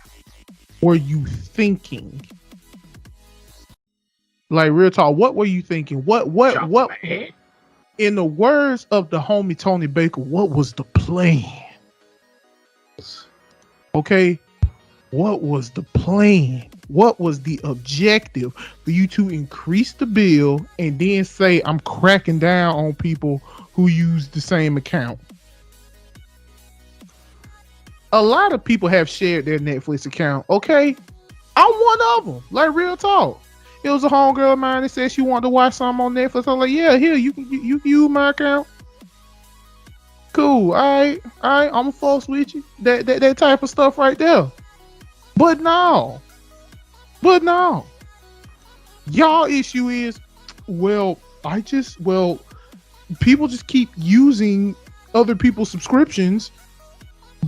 were you thinking? Like real talk, what were you thinking? What? In the words of the homie Tony Baker, what was the plan? Okay, what was the plan? What was the objective for you to increase the bill and then say I'm cracking down on people who use the same account? A lot of people have shared their Netflix account. Okay, I'm one of them. Like real talk. It was a homegirl of mine that said she wanted to watch something on Netflix. I was like, yeah, here you can use my account. Cool. All right. I'm false with you. That type of stuff right there. But no. Y'all issue is, people just keep using other people's subscriptions.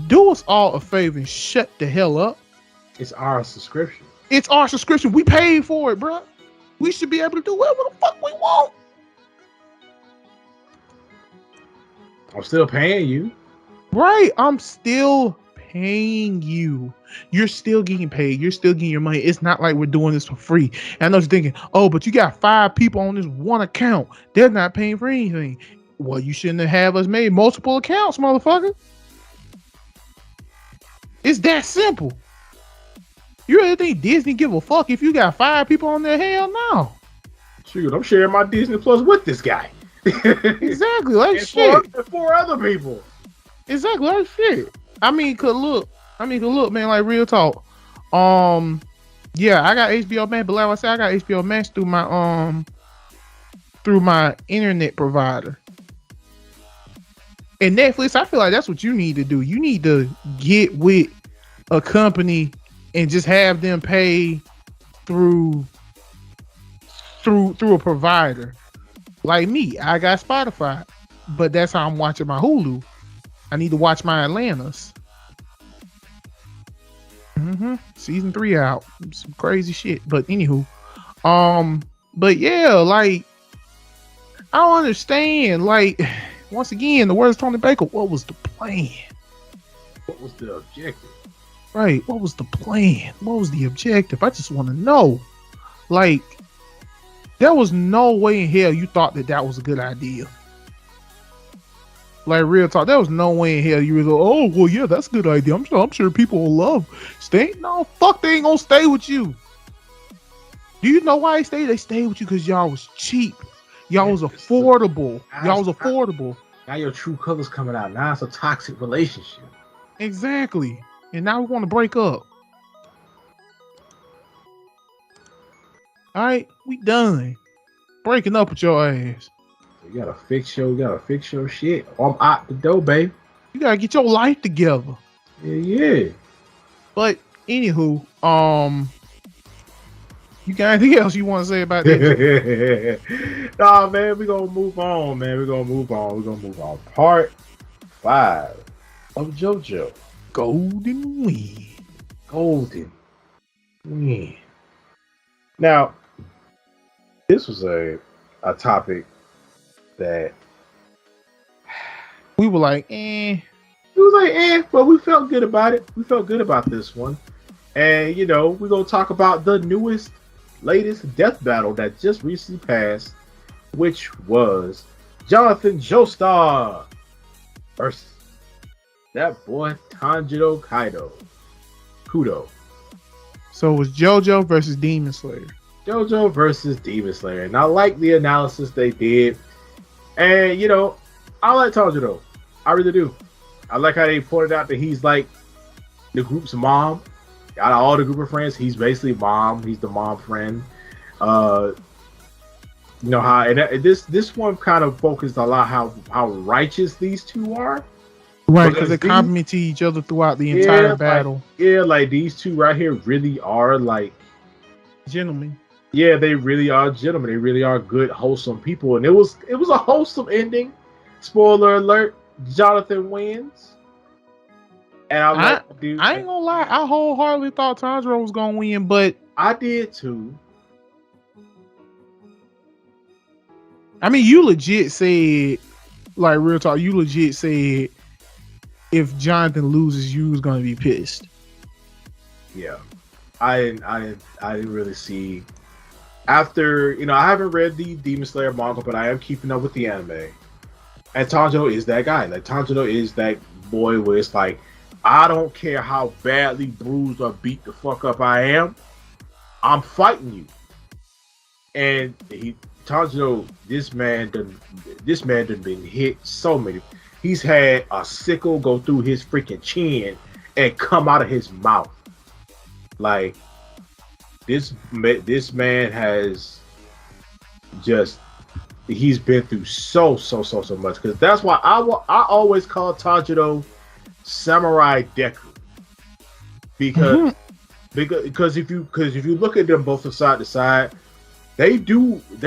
Do us all a favor and shut the hell up. It's our subscription. It's our subscription. We paid for it, bro. We should be able to do whatever the fuck we want. I'm still paying you. Right. I'm still paying you. You're still getting paid. You're still getting your money. It's not like we're doing this for free. And I know you're thinking, oh, but you got 5 people on this one account. They're not paying for anything. Well, you shouldn't have us made multiple accounts, motherfucker. It's that simple. You really think Disney give a fuck if you got 5 people on there? Hell no. Shoot, I'm sharing my Disney Plus with this guy. Exactly, like and shit. Four other people. Exactly, like shit. I mean, look, man, like real talk. Yeah, I got HBO Max, but like I said, I got HBO Max through my internet provider. And Netflix, I feel like that's what you need to do. You need to get with a company and just have them pay through a provider. Like me, I got Spotify, but that's how I'm watching my Hulu. I need to watch my Atlantis. Season 3 out. Some crazy shit. But anywho, but yeah, like I don't understand. Like, once again, the words Tony Baker, what was the plan? What was the objective? Right, what was the plan? What was the objective? I just want to know. Like, there was no way in hell you thought that was a good idea. Like, real talk, there was no way in hell you were like, oh, well, yeah, that's a good idea. I'm sure people will love stay. No, fuck, they ain't gonna stay with you. Do you know why they stayed? They stayed with you because y'all was cheap. Y'all was affordable. Now your true colors coming out. Now it's a toxic relationship. Exactly. And now we want to break up. All right, we done. Breaking up with your ass. You gotta fix your shit. I'm out the door, babe. You gotta get your life together. Yeah. But anywho, you got anything else you want to say about that? Nah, man, we're gonna move on, man. We're gonna move on. Part 5 of JoJo. Golden Wind. Now, this was a topic that we were like, eh. It was like, eh, but we felt good about it. We felt good about this one. And, you know, we're going to talk about the latest death battle that just recently passed, which was Jonathan Joestar versus that boy Tanjiro Kudo. So it was JoJo versus Demon Slayer. JoJo versus Demon Slayer. And I like the analysis they did. And, you know, I like Tanjiro. I really do. I like how they pointed out that he's like the group's mom. Out of all the group of friends, he's basically mom. He's the mom friend. You know how, and this one kind of focused a lot how righteous these two are. Right, because they compliment each other throughout the entire battle. Like these two right here really are like gentlemen. Yeah, they really are gentlemen. They really are good, wholesome people. And it was a wholesome ending. Spoiler alert: Jonathan wins. And I ain't gonna lie, I wholeheartedly thought Tanjiro was gonna win, but I did too. I mean, you legit said, like real talk, you legit said if Jonathan loses, you was gonna be pissed. Yeah, I didn't really see. After, you know, I haven't read the Demon Slayer manga, but I am keeping up with the anime. And Tanjiro is that guy. Like, Tanjiro is that boy where it's like, I don't care how badly bruised or beat the fuck up I am, I'm fighting you. And Tanjiro, this man done been hit so many. He's had a sickle go through his freaking chin and come out of his mouth. Like, this man has just, he's been through so much. Because that's why I always call Tanjiro Samurai Deku, because if you look at them both from side to side, they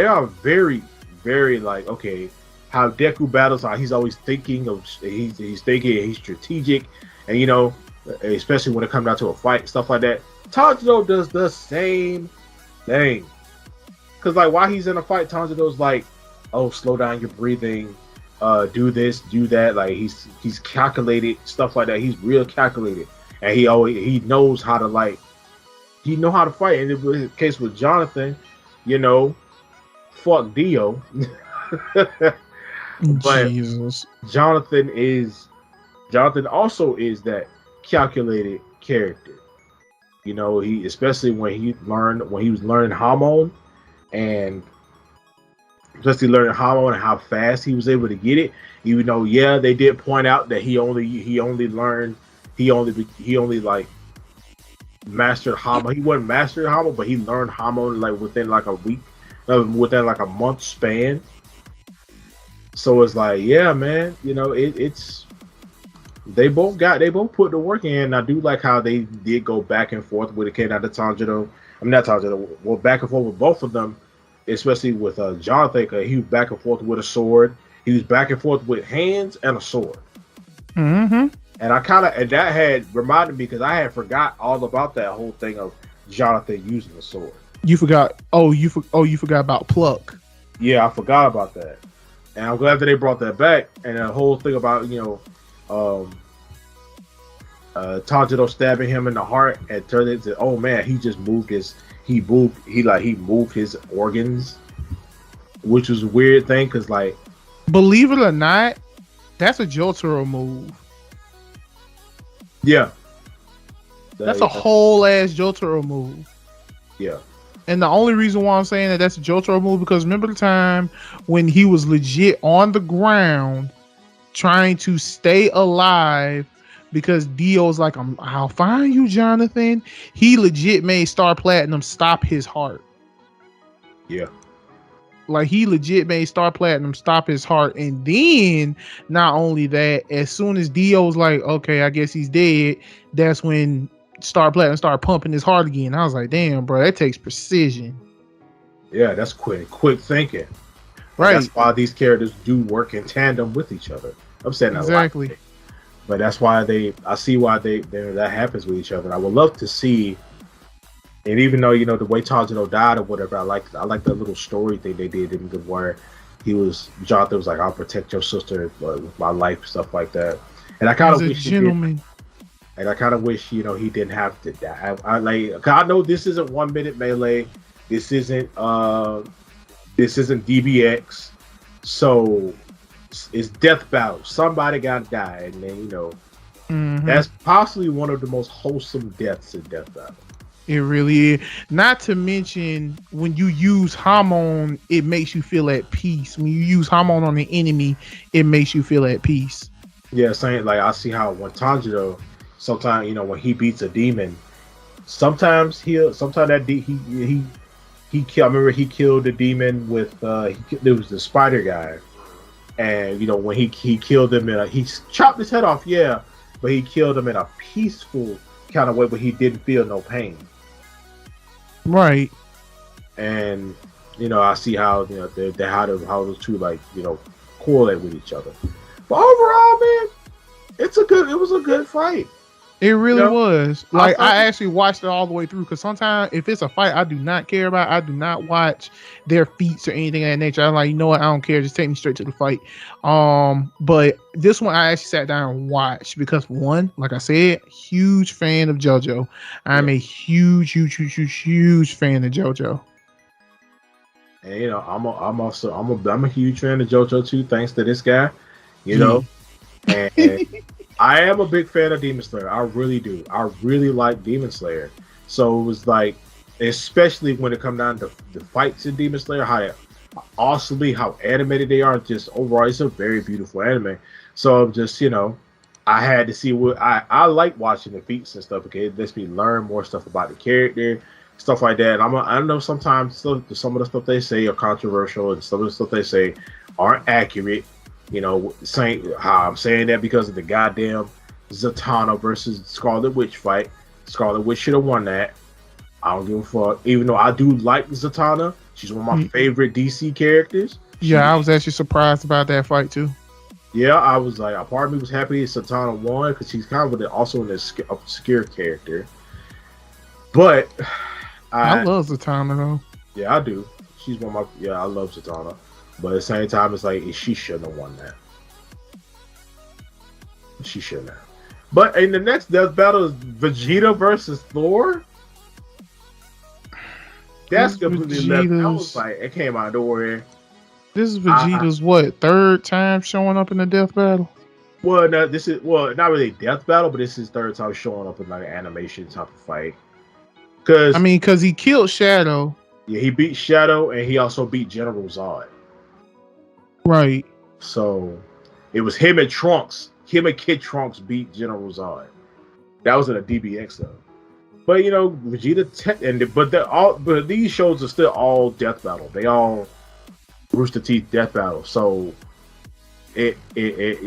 are very, very like, okay, how Deku battles are, he's always thinking of, he's thinking, he's strategic, and you know, especially when it comes down to a fight, stuff like that. Tanjiro does the same thing, because like while he's in a fight, Tanjiro's like, oh, slow down your breathing, do this, do that. Like he's calculated, stuff like that. He's real calculated, and he knows how to fight. And in the case with Jonathan, you know, fuck Dio. But Jesus. Jonathan also is that calculated character. You know, he, especially when he was learning Hamon, and especially learning Hollow and how fast he was able to get it. Even though, yeah, they did point out that he only like mastered Hamo. He wasn't mastered Hamo, but he learned Hamo like within like a week, within like a month span. So it's like, yeah, man, you know, it's they both put the work in. I do like how they did go back and forth with it. Came out to Tanjiro. I'm not Tanjiro. Well, back and forth with both of them, especially with Jonathan. He was back and forth with a sword. He was back and forth with hands and a sword. Mm-hmm. And that had reminded me because I had forgot all about that whole thing of Jonathan using the sword. You forgot. You forgot about pluck. Yeah, I forgot about that, and I'm glad that they brought that back. And the whole thing about Tanjiro stabbing him in the heart and turned into, oh man, he just moved his organs, which was a weird thing because like, believe it or not, that's a Jotaro move. Yeah. That's a whole ass Jotaro move. Yeah. And the only reason why I'm saying that that's a Jotaro move because remember the time when he was legit on the ground trying to stay alive because Dio's like, I'll find you, Jonathan. He legit made Star Platinum stop his heart. Yeah. Like he legit made Star Platinum stop his heart. And then not only that, as soon as Dio's like, okay, I guess he's dead, that's when Star Platinum started pumping his heart again. I was like, damn, bro, that takes precision. Yeah, that's quick thinking. Right. And that's why these characters do work in tandem with each other. I'm saying that exactly. A lot, but that's why I see why that happens with each other. And I would love to see. And even though the way Tanjiro died or whatever, I like that little story thing they did in the where Jonathan was like, "I'll protect your sister with my life," stuff like that. And I kind of wish and I kind of wish he didn't have to die. I know this isn't 1 minute melee. This isn't DBX. So it's death battle. Somebody got to die, and then that's possibly one of the most wholesome deaths in death battle. It really is. Not to mention when you use Hamon, it makes you feel at peace. When you use Hamon on the enemy, it makes you feel at peace. Yeah, saying like I see how when Tanjiro, sometimes when he beats a demon, sometimes I remember he killed the demon with there was the spider guy, and when he killed him he chopped his head off, yeah, but he killed him in a peaceful kind of way, but he didn't feel no pain. Right. And I see how how those two correlate with each other. But overall, man, it was a good fight. It really was. Like I actually watched it all the way through because sometimes if it's a fight I do not care about, I do not watch their feats or anything of that nature. I'm like, you know what, I don't care. Just take me straight to the fight. But this one I actually sat down and watched because one, like I said, huge fan of JoJo. I'm a huge fan of JoJo. And I'm a huge fan of JoJo too, thanks to this guy. And I am a big fan of Demon Slayer. I really do. I really like Demon Slayer. So it was like, especially when it comes down to the fights in Demon Slayer, how animated they are. Just overall, it's a very beautiful anime. So I'm just, I had to see what I like watching the feats and stuff because it lets me learn more stuff about the character, stuff like that. And I know sometimes some of the stuff they say are controversial and some of the stuff they say aren't accurate. Saying how I'm saying that because of the goddamn Zatanna versus Scarlet Witch fight. Scarlet Witch should have won that. I don't give a fuck. Even though I do like Zatanna, she's one of my favorite DC characters. Yeah, I was actually surprised about that fight too. Yeah, I was like, a part of me was happy Zatanna won because she's kind of also an obscure character. But I love Zatanna though. Yeah, I do. She's one of my I love Zatanna. But at the same time, it's like she shouldn't have won that. She shouldn't have. But in the next death battle is Vegeta versus Thor. That's completely left. I was like, it came out of nowhere. This is Vegeta's third time showing up in the death battle? Well, no, not really death battle, but this is third time showing up in like an animation type of fight. Because he killed Shadow. Yeah, he beat Shadow and he also beat General Zod. Right. So it was him and Trunks. Him and Kid Trunks beat General Zod. That was in a DBX though. But you know, Vegeta but these shows are still all death battle. They all Rooster Teeth death battle. So it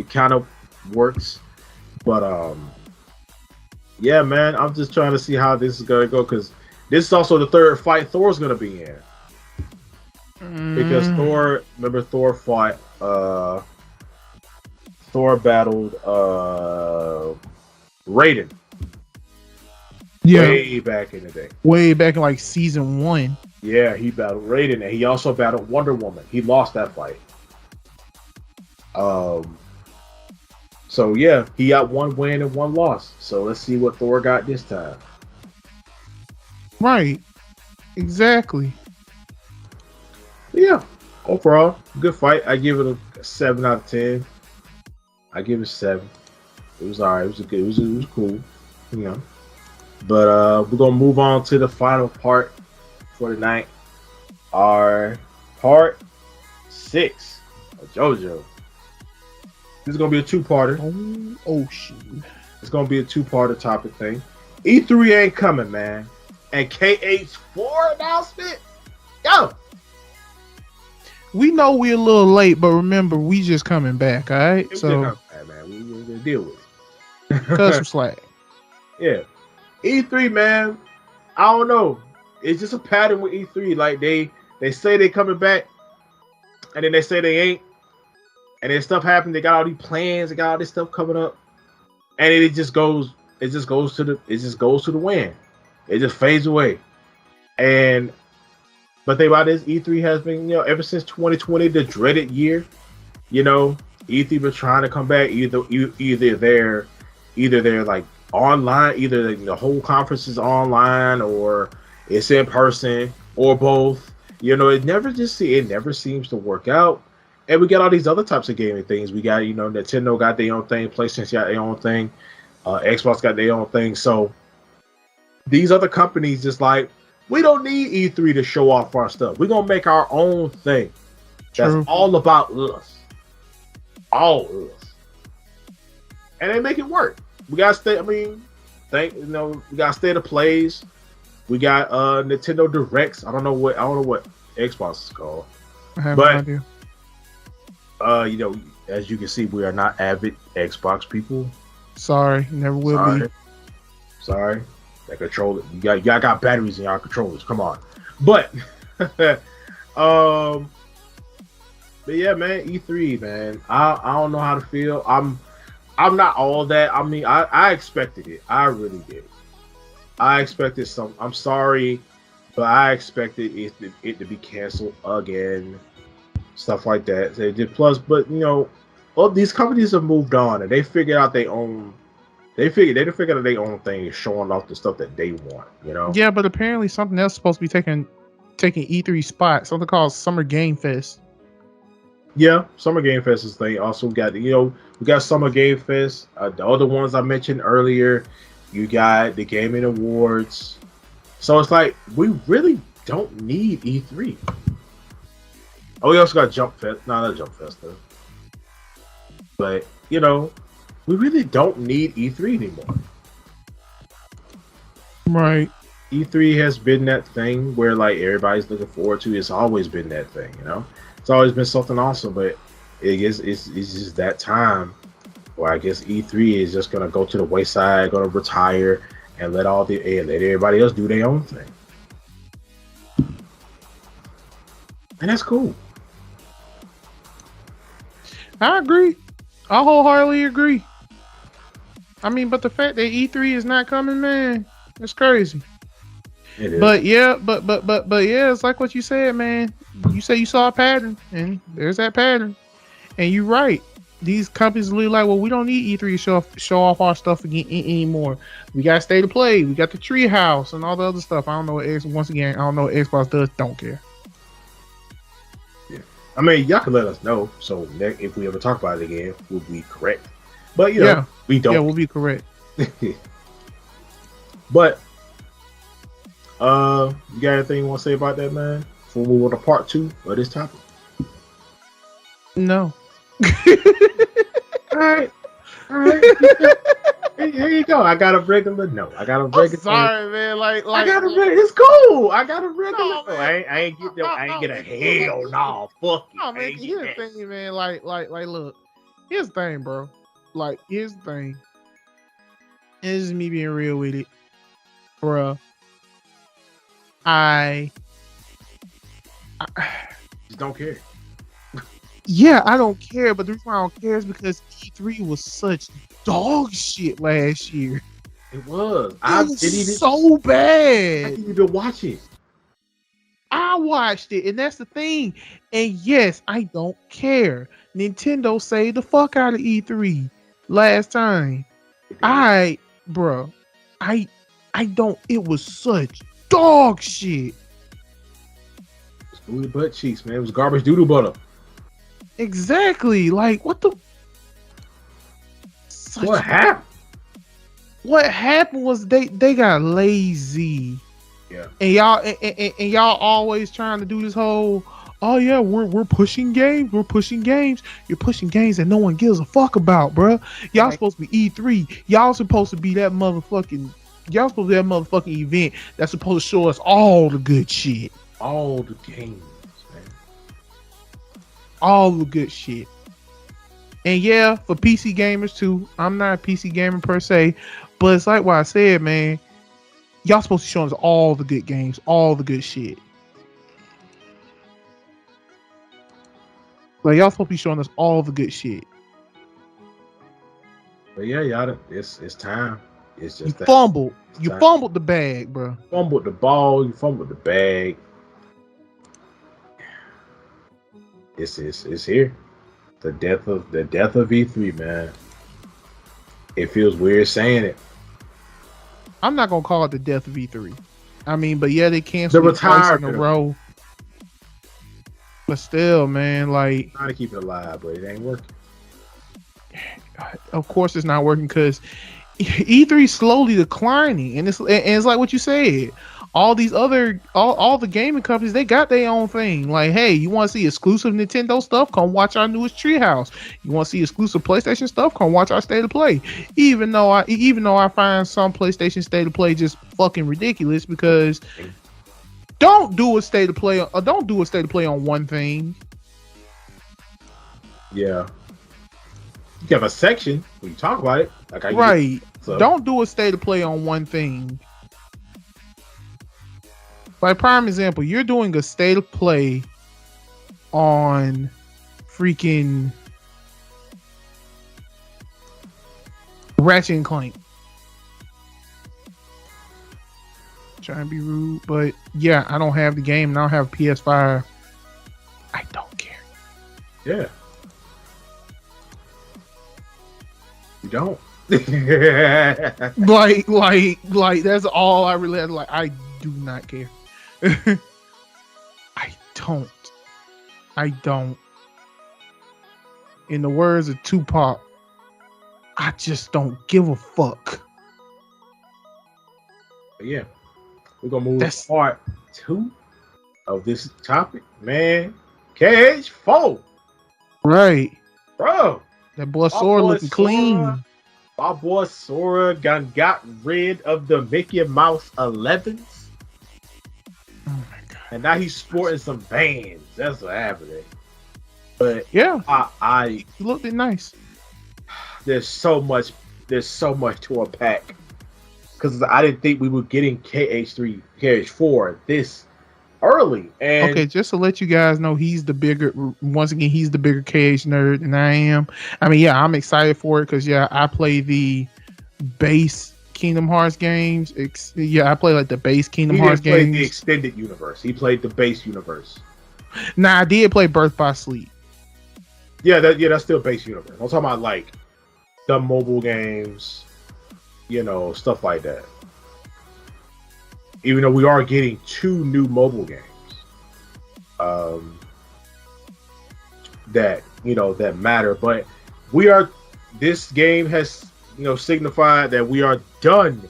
kind of works. But yeah, man, I'm just trying to see how this is gonna go because this is also the third fight Thor's gonna be in. Because Thor fought Thor battled Raiden. Yeah. Way back in the day. Way back in like season 1. Yeah, he battled Raiden and he also battled Wonder Woman. He lost that fight. So yeah, he got 1 win and 1 loss. So let's see what Thor got this time. Right. Exactly. Yeah. Overall, good fight. I give it a 7 out of 10. I give it 7. It was alright. It was cool. You know. But we're gonna move on to the final part for the night. Our part 6 of JoJo. This is gonna be a 2-parter. Oh shit. It's gonna be a 2-parter topic thing. E3 ain't coming, man. And KH4 announcement? Yo! We know we're a little late, but remember, we just coming back, all right? So, man, we're gonna deal with it. cut some slack. Yeah. E3, man, I don't know. It's just a pattern with E3. Like, they say they coming back, and then they say they ain't. And then stuff happened. They got all these plans. They got all this stuff coming up. And it just goes to the wind. It just fades away. But think about this, E3 has been, ever since 2020, the dreaded year. E3 been trying to come back. Either they're like online, either the whole conference is online or it's in person or both. It never seems to work out. And we got all these other types of gaming things. We got, Nintendo got their own thing, PlayStation got their own thing, Xbox got their own thing. So these other companies just like, we don't need E3 to show off our stuff. We're gonna make our own thing. That's all about us. All us. And they make it work. We gotta stay, we got State of Plays. We got Nintendo Directs. I don't know what Xbox is called. I have no idea. As you can see, we are not avid Xbox people. Sorry, never will be. Sorry. That controller, y'all got batteries in y'all controllers. Come on, but but yeah, man, E3, man. I don't know how to feel. I'm not all that. I mean, I expected it. I really did. I expected some. I'm sorry, but I expected it to be canceled again. Stuff like that. They did plus, but all these companies have moved on and they figured out their own. They figured out their own thing, showing off the stuff that they want. Yeah, but apparently something else is supposed to be taking E3 spot. Something called Summer Game Fest. Yeah, Summer Game Fest is thing. Also got we got Summer Game Fest. The other ones I mentioned earlier. You got the Gaming Awards. So it's like we really don't need E3. Oh, we also got Jump Fest. No, not Jump Fest though. But we really don't need E3 anymore. Right. E3 has been that thing where like everybody's looking forward to. It's always been that thing, It's always been something awesome, but it's just that time where I guess E3 is just gonna go to the wayside, gonna retire, and let everybody else do their own thing. And that's cool. I agree. I wholeheartedly agree. I mean, but the fact that E3 is not coming, man, it's crazy. It is. But yeah, but yeah, it's like what you said, man. You say you saw a pattern, and there's that pattern. And you're right. These companies are really like, well, we don't need E3 to show off our stuff again anymore. We got State of Play, we got the Treehouse, and all the other stuff. I don't know what Xbox does. Don't care. Yeah, I mean, y'all can let us know. So if we ever talk about it again, we'll be correct. But we don't. Yeah, we'll be correct. But you got anything you want to say about that, man? Before we move on to part 2 of this topic. No. All right. All right. Here you go. I got a regular no. I got a regular. I'm sorry, man. Like I got a regular. It's cool. I got a regular. No, No, I ain't get no. I ain't get a hell no. Fuck you. No, man. Here's the thing, man. Like, look. Here's the thing, bro. Like, here's the thing. This is me being real with it, bro. I just don't care. Yeah, I don't care, but the reason why I don't care is because E3 was such dog shit last year. It was. It was so bad. I didn't even watch it. I watched it, and that's the thing. And yes, I don't care. Nintendo saved the fuck out of E3 last time. Bro, I don't. It was such dog shit. It's booty butt cheeks, man. It was garbage doodle butter. Exactly. Like, what the? What happened? What happened was they got lazy. Yeah. And y'all always trying to do this whole, oh yeah, we're pushing games. We're pushing games. You're pushing games that no one gives a fuck about, bro. Y'all supposed to be E3. Y'all supposed to be that motherfucking. Y'all supposed to be that motherfucking event that's supposed to show us all the good shit. All the games. All the good shit. And yeah, for PC gamers too. I'm not a PC gamer per se, but it's like what I said, man. Y'all supposed to show us all the good games, all the good shit. Like, y'all supposed to be showing us all the good shit. But yeah, y'all, it's time. It's just you fumbled. You fumbled the bag, bro. Fumbled the ball. You fumbled the bag. It's here. The death of E3, man. It feels weird saying it. I'm not gonna call it the death of E3. I mean, but yeah, they canceled it twice in a row. But still, man, like, trying to keep it alive, but it ain't working. Of course, it's not working because E3 slowly declining, and it's like what you said. All these other all the gaming companies, they got their own thing. Like, hey, you want to see exclusive Nintendo stuff? Come watch our newest Treehouse. You want to see exclusive PlayStation stuff? Come watch our State of Play. Even though I find some PlayStation State of Play just fucking ridiculous, because don't do a State of Play on one thing. Yeah. You have a section when you talk about it. Right. Don't do a State of Play on one thing. By prime example, you're doing a State of Play on freaking Ratchet and Clank. Trying to be rude, but yeah, I don't have the game and I don't have a PS5. I don't care. Yeah. You don't. like that's all I really had. Like, I do not care. I don't. In the words of Tupac, I just don't give a fuck. Yeah. We're gonna move to part 2 of this topic, man. KH4. Right. Bro. That boy Sora looking clean. My boy Sora got rid of the Mickey Mouse 11s. Oh my god. And now he's sporting some bands. That's what happened. But yeah, he looked nice. There's so much to unpack. Because I didn't think we were getting KH4 this early. And okay, just to let you guys know, he's the bigger KH nerd than I am. I mean, yeah, I'm excited for it because I play the base Kingdom Hearts games. I play like the base Kingdom Hearts games. He played the extended universe. He played the base universe. Nah, I did play Birth by Sleep. Yeah, that's still base universe. I'm talking about like the mobile games, stuff like that. Even though we are getting 2 new mobile games, that matter, but this game has, signified that we are done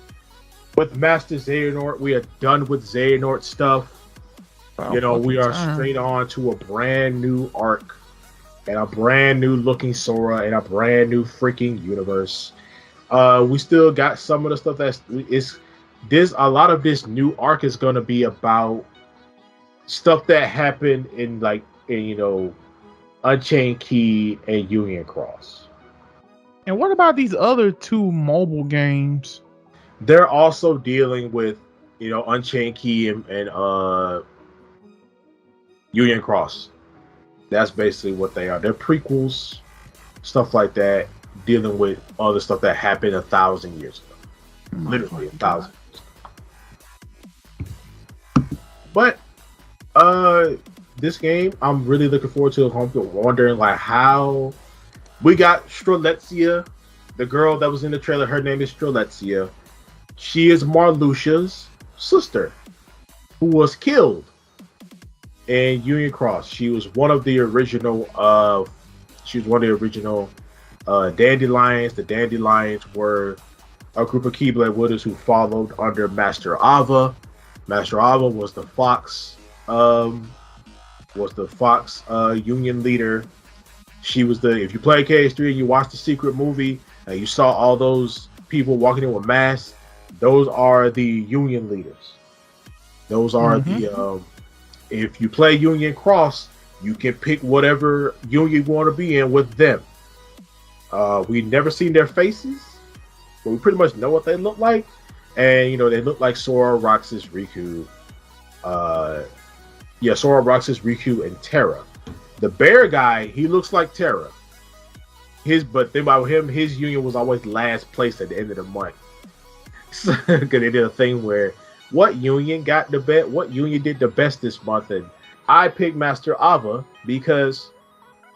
with Master Xehanort. We are done with Xehanort stuff. We are straight on to a brand new arc and a brand new looking Sora and a brand new freaking universe. We still got some of the stuff is this. A lot of this new arc is going to be about stuff that happened in Unchained Key and Union Cross. And what about these other two mobile games? They're also dealing with Unchained Key and Union Cross. That's basically what they are. They're prequels, stuff like that, dealing with all the stuff that happened 1,000 years ago. Literally 1,000 years ago. But this game, I'm really looking forward to. I'm wondering how we got Strelitzia, the girl that was in the trailer. Her name is Strelitzia. She is Marluxia's sister, who was killed in Union Cross. She was one of the original. Dandelions. The Dandelions were a group of Keyblade wielders who followed under Master Ava. Master Ava was the Fox. Union leader. She was if you play KH3 and you watched the secret movie and you saw all those people walking in with masks, those are the Union leaders. Those are the if you play Union Cross, you can pick whatever union you want to be in with them. We've never seen their faces, but we pretty much know what they look like. And they look like Sora, Roxas, Riku. Sora, Roxas, Riku, and Terra. The bear guy, he looks like Terra. But think about him, his union was always last place at the end of the month. Because they did a thing where what union did the best this month, and I picked Master Ava because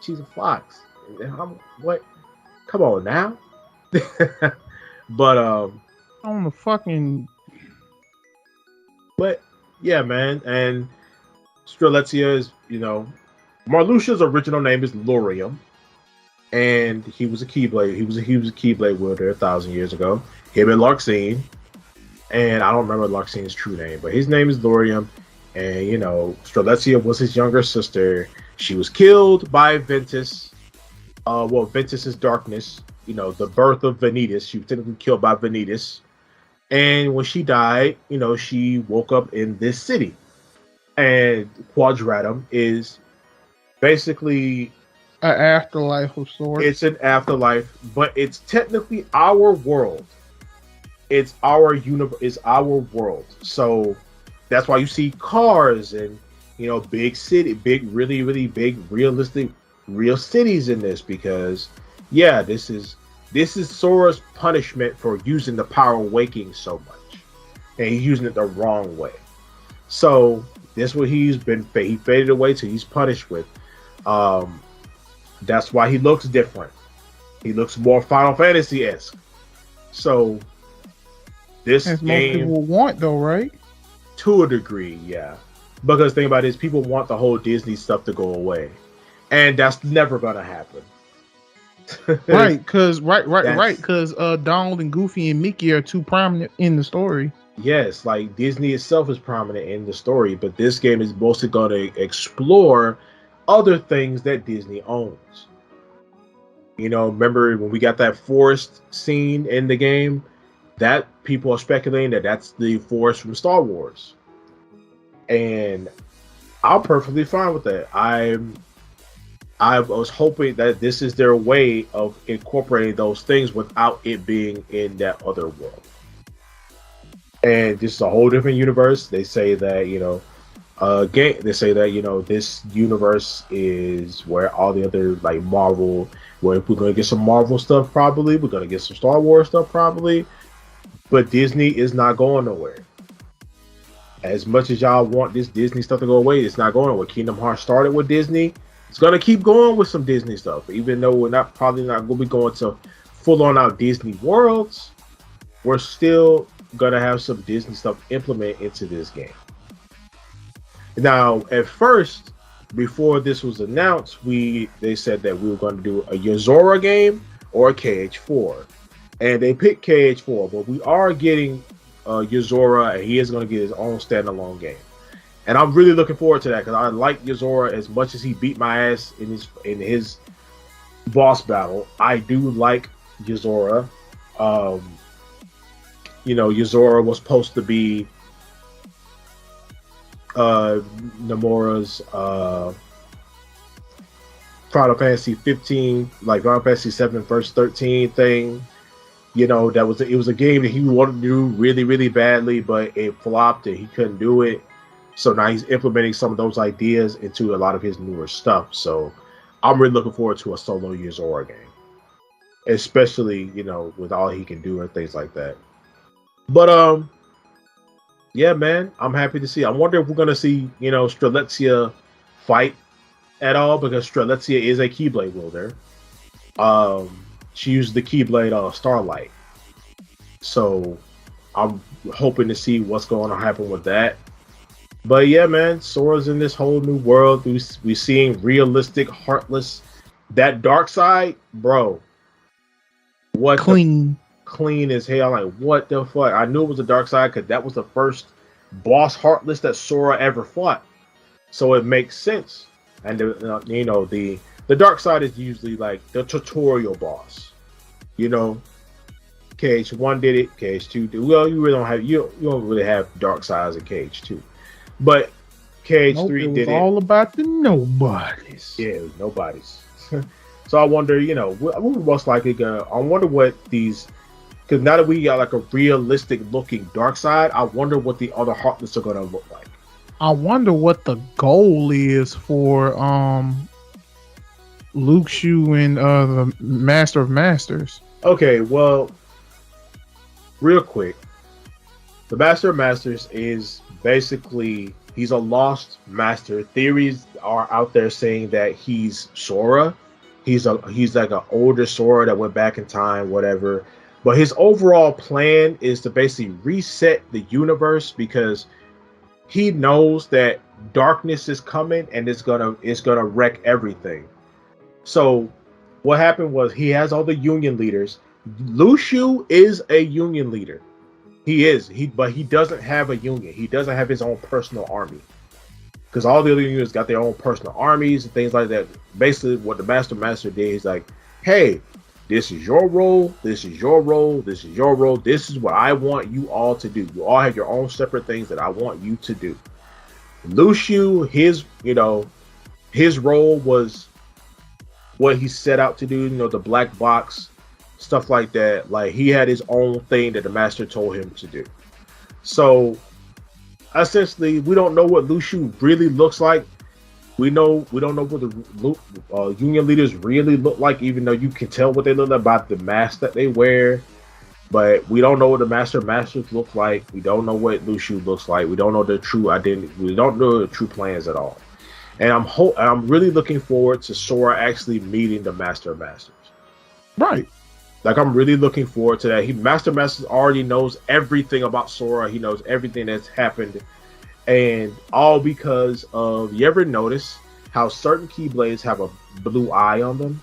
she's a fox. What? Come on now. But on the fucking. But yeah, man, and Strelitzia is Marluxia's original name is Lurium, and he was a Keyblade. He was a Keyblade wielder 1,000 years ago. Him and Larxene, and I don't remember Larxene's true name, but his name is Lurium. And Strelitzia was his younger sister. She was killed by Ventus. Ventus's darkness. The birth of Vanitas. She was technically killed by Vanitas. And when she died, she woke up in this city. And Quadratum is basically an afterlife of sorts. It's an afterlife, but it's technically our world. It's our universe. It's our world. So that's why you see cars and big city, really, really big, realistic, real cities in this, because this is Sora's punishment for using the power of waking so much, and he's using it the wrong way. So this is what he faded away to. He's punished with. That's why he looks different. He looks more Final Fantasy-esque. So this as game, most people want, though, right? To a degree, yeah. Because the thing about it is, people want the whole Disney stuff to go away, and that's never gonna happen. Right, because Donald and Goofy and Mickey are too prominent in the story. Yes, like Disney itself is prominent in the story, but this game is mostly going to explore other things that Disney owns. Remember when we got that forest scene in the game? That people are speculating that's the forest from Star Wars. And I'm perfectly fine with that. I was hoping that this is their way of incorporating those things without it being in that other world. And this is a whole different universe. They say that this universe is where all the other Marvel. Where we're going to get some Marvel stuff, probably we're going to get some Star Wars stuff, probably. But Disney is not going nowhere. As much as y'all want this Disney stuff to go away, it's not going nowhere. Kingdom Hearts started with Disney. It's going to keep going with some Disney stuff, even though we're probably not going to be going to full on out Disney worlds. We're still gonna have some Disney stuff implement into this game. Now, at first, before this was announced, they said that we were going to do a Yozora game or a KH4, and they picked KH4. But we are getting Yozora, and he is going to get his own standalone game. And I'm really looking forward to that because I like Yozora as much as he beat my ass in his boss battle. I do like Yozora. Yozora was supposed to be Nomura's Final Fantasy 15, like Final Fantasy 7 verse 13 thing. It was a game that he wanted to do really, really badly, but it flopped and he couldn't do it. So now he's implementing some of those ideas into a lot of his newer stuff. So I'm really looking forward to a solo Yozora game, especially with all he can do and things like that. But yeah, man, I'm happy to see. I wonder if we're gonna see Strelitzia fight at all, because Strelitzia is a Keyblade wielder. She used the Keyblade on Starlight, so I'm hoping to see what's going to happen with that. But yeah, man, Sora's in this whole new world. We seeing realistic, heartless, that dark side, bro. What clean as hell. Like, what the fuck? I knew it was the dark side because that was the first boss heartless that Sora ever fought, so it makes sense. And the dark side is usually like the tutorial boss. KH1 did it, KH2 did. Well, you don't really have dark sides in KH2, but KH3 did it. All about the nobodies. Yeah, it was nobodies. So I wonder, we're most likely gonna. I wonder what these, because now that we got like a realistic looking dark side, I wonder what the other heartless are gonna look like. I wonder what the goal is for Luxu and the Master of Masters. Okay, well, real quick, the Master of Masters is basically, he's a lost master. Theories are out there saying that he's Sora. He's like an older Sora that went back in time, whatever. But his overall plan is to basically reset the universe, because he knows that darkness is coming and it's gonna wreck everything. So what happened was, he has all the union leaders. Luxu is a union leader. But he doesn't have a union. He doesn't have his own personal army, because all the other unions got their own personal armies and things like that. Basically, what the Master did is like, hey, this is your role, this is your role, this is your role, this is what I want you all to do. You all have your own separate things that I want you to do. Luxu, his role was what he set out to do, the black box, stuff like that. Like, he had his own thing that the Master told him to do. So essentially, we don't know what Luxu really looks like. We don't know what the union leaders really look like, even though you can tell what they look like by the mask that they wear. But we don't know what the Masters look like. We don't know what Luxu looks like. We don't know their true identity. We don't know the true plans at all. And I'm really looking forward to Sora actually meeting the Master of Masters. Right. Like, I'm really looking forward to that. Master Masters already knows everything about Sora. He knows everything that's happened. And all because of, you ever notice how certain Keyblades have a blue eye on them?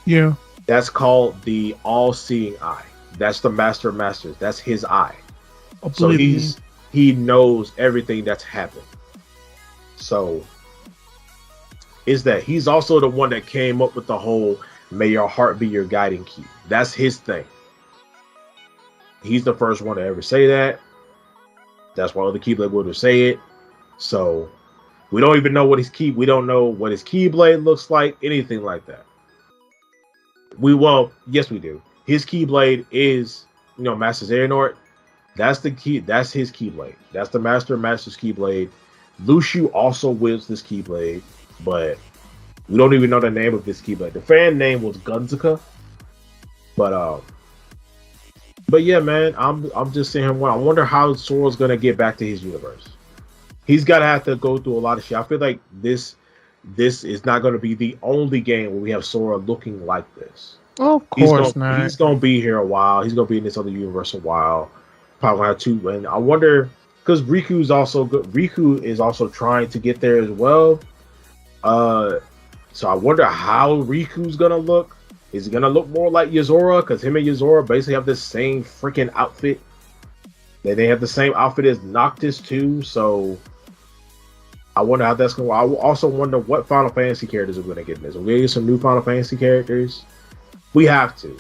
Yeah. That's called the all-seeing eye. That's the Master of Masters. That's his eye. Oblivion. So he knows everything that's happened. So is that he's also the one that came up with the whole "May your heart be your guiding key." That's his thing. He's the first one to ever say that. That's why other Keyblade wielders say it. So we don't even know what we don't know what his Keyblade looks like, anything like that. Yes, we do. His Keyblade is, Master Xehanort. That's the key. That's his Keyblade. That's the Master of Masters Keyblade. Luxu also wields this Keyblade, but we don't even know the name of this Keyblade. The fan name was Gunzuka. But yeah, man, I'm just saying, I wonder how Sora's gonna get back to his universe. He's gotta have to go through a lot of shit. I feel like this is not gonna be the only game where we have Sora looking like this. Of course not. He's gonna be here a while. He's gonna be in this other universe a while. Probably have to. And I wonder, because Riku is also good. Riku is also trying to get there as well. So I wonder how Riku's gonna look. Is he gonna look more like Yozora? Because him and Yozora basically have the same freaking outfit. They have the same outfit as Noctis too. So I wonder how that's going to. I also wonder what Final Fantasy characters are going to get in this. We're going to get some new Final Fantasy characters. We have to.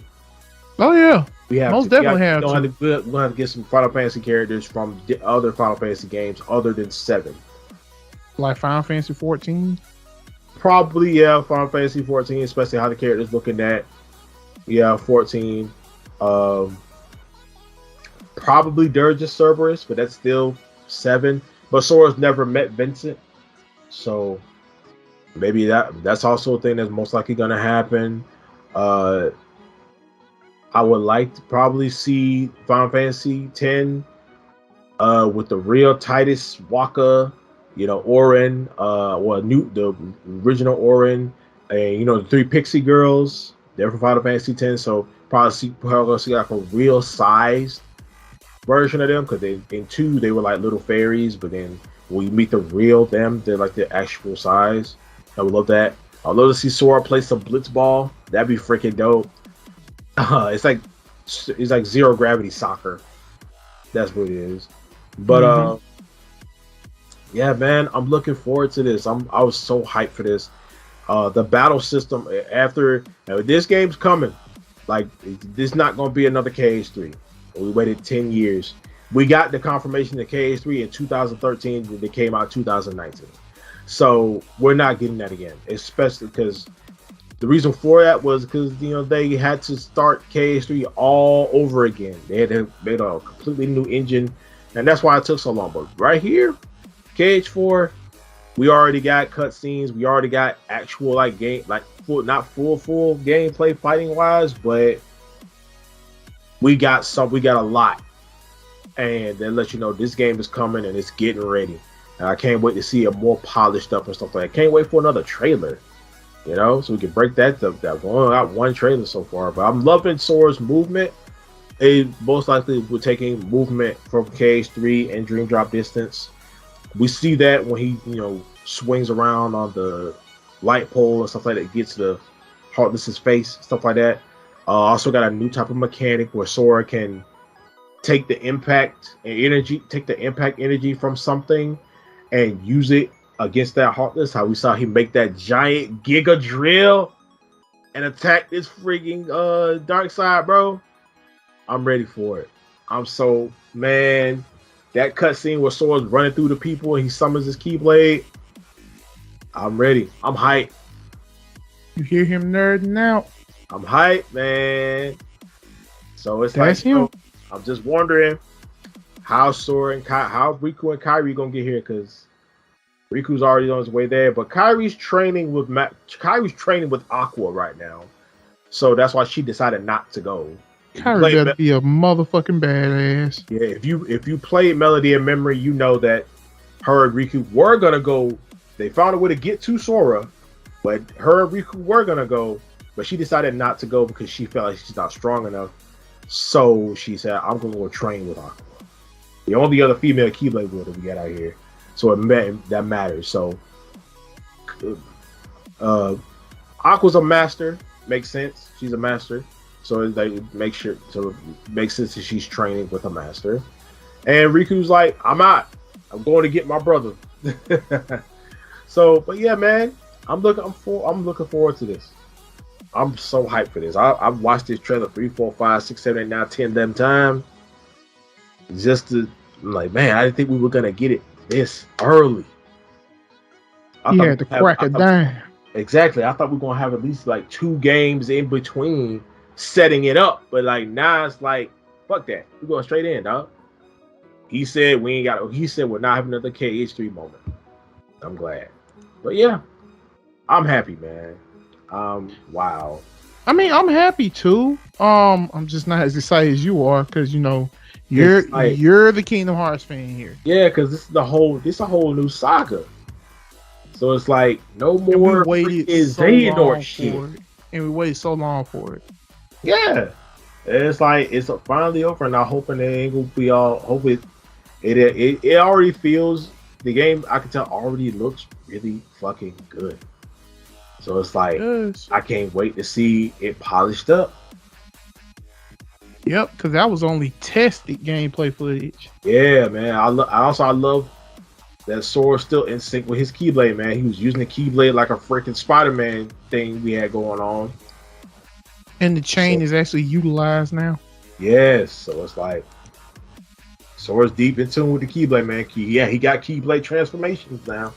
Oh yeah, we have most to. definitely we have to. We're going to have to get some Final Fantasy characters from the other Final Fantasy games other than 7. Like Final Fantasy 14. Probably, yeah, Final Fantasy 14, especially how the characters looking at. Yeah, 14. Probably Dirge Cerberus, but that's still 7. But Sora's never met Vincent, so maybe that's also a thing that's most likely gonna happen. I would like to probably see Final Fantasy 10 with the real Titus Waka, Orin, the original Orin, and the 3 Pixie girls. They're from Final Fantasy 10, so probably gonna see like a real sized version of them, because in 2 they were like little fairies, but then when you meet the real them, they're like the actual size. I would love that. I'd love to see Sora play some blitzball. That'd be freaking dope. It's like zero gravity soccer. That's what it is. But yeah, man, I'm looking forward to this. I was so hyped for this. The battle system after this game's coming. Like, this is not gonna be another KH3. We waited 10 years. We got the confirmation of KH3 in 2013, and it came out 2019. So we're not getting that again, especially because the reason for that was because they had to start KH3 all over again. They had to make a completely new engine, and that's why it took so long. But right here, KH4, we already got cutscenes. We already got actual game, not full gameplay fighting wise, but we got a lot, and then let you know this game is coming and it's getting ready. And I can't wait to see it more polished up and stuff like that. Can't wait for another trailer, so we can break that one trailer so far. But I'm loving Sora's movement. It most likely we're taking movement from KH3 and Dream Drop Distance. We see that when he swings around on the light pole and stuff like that, gets the Heartless's face, stuff like that. Also got a new type of mechanic where Sora can take the impact energy from something and use it against that Heartless. How we saw him make that giant Giga Drill and attack this freaking dark side, bro. I'm ready for it. That cutscene where Sora's running through the people and he summons his Keyblade. I'm ready. I'm hyped. You hear him nerding out. I'm hyped, man. So it's that's him. I'm just wondering how Sora and how Riku and Kairi gonna get here, because Riku's already on his way there, but Kairi's training with Aqua right now, so that's why she decided not to go. Kairi better be a motherfucking badass. Yeah, if you played Melody and Memory, you know that her and Riku were gonna go. They found a way to get to Sora, but her and Riku were gonna go. But she decided not to go because she felt like she's not strong enough. So she said, I'm going to go train with Aqua. The only other female Keyblade wielder we got out here. So that matters. So Aqua's a master. Makes sense. She's a master. So it makes sense that she's training with a master. And Riku's like, I'm out. I'm going to get my brother. So, but yeah, man, I'm looking forward to this. I'm so hyped for this. I've watched this trailer 3, 4, 5, 6, 7, 8, 9, 10 them times. Just to I didn't think we were gonna get it this early. You had to crack it down. Exactly. I thought we were gonna have at least 2 games in between setting it up. But now it's fuck that. We're going straight in, dog. He said we're not having another KH3 moment. I'm glad. But yeah, I'm happy, man. Wow. I mean, I'm happy too. I'm just not as excited as you are, because you're the Kingdom Hearts fan here. Yeah, because this is a whole new saga. So it's no more Xehanort shit. And we waited so long for it. Yeah. It's it's finally over, and I'm hoping it ain't gonna be all. Hopefully, it already feels, the game, I can tell, already looks really fucking good. So it's yes. I can't wait to see it polished up. Yep, because that was only tested gameplay footage. Yeah, man. I love that Sword still in sync with his Keyblade, man. He was using the Keyblade like a freaking Spider-Man thing we had going on. And the chain is actually utilized now. Yes, so it's like Sword's deep in tune with the Keyblade, man. He got Keyblade transformations now.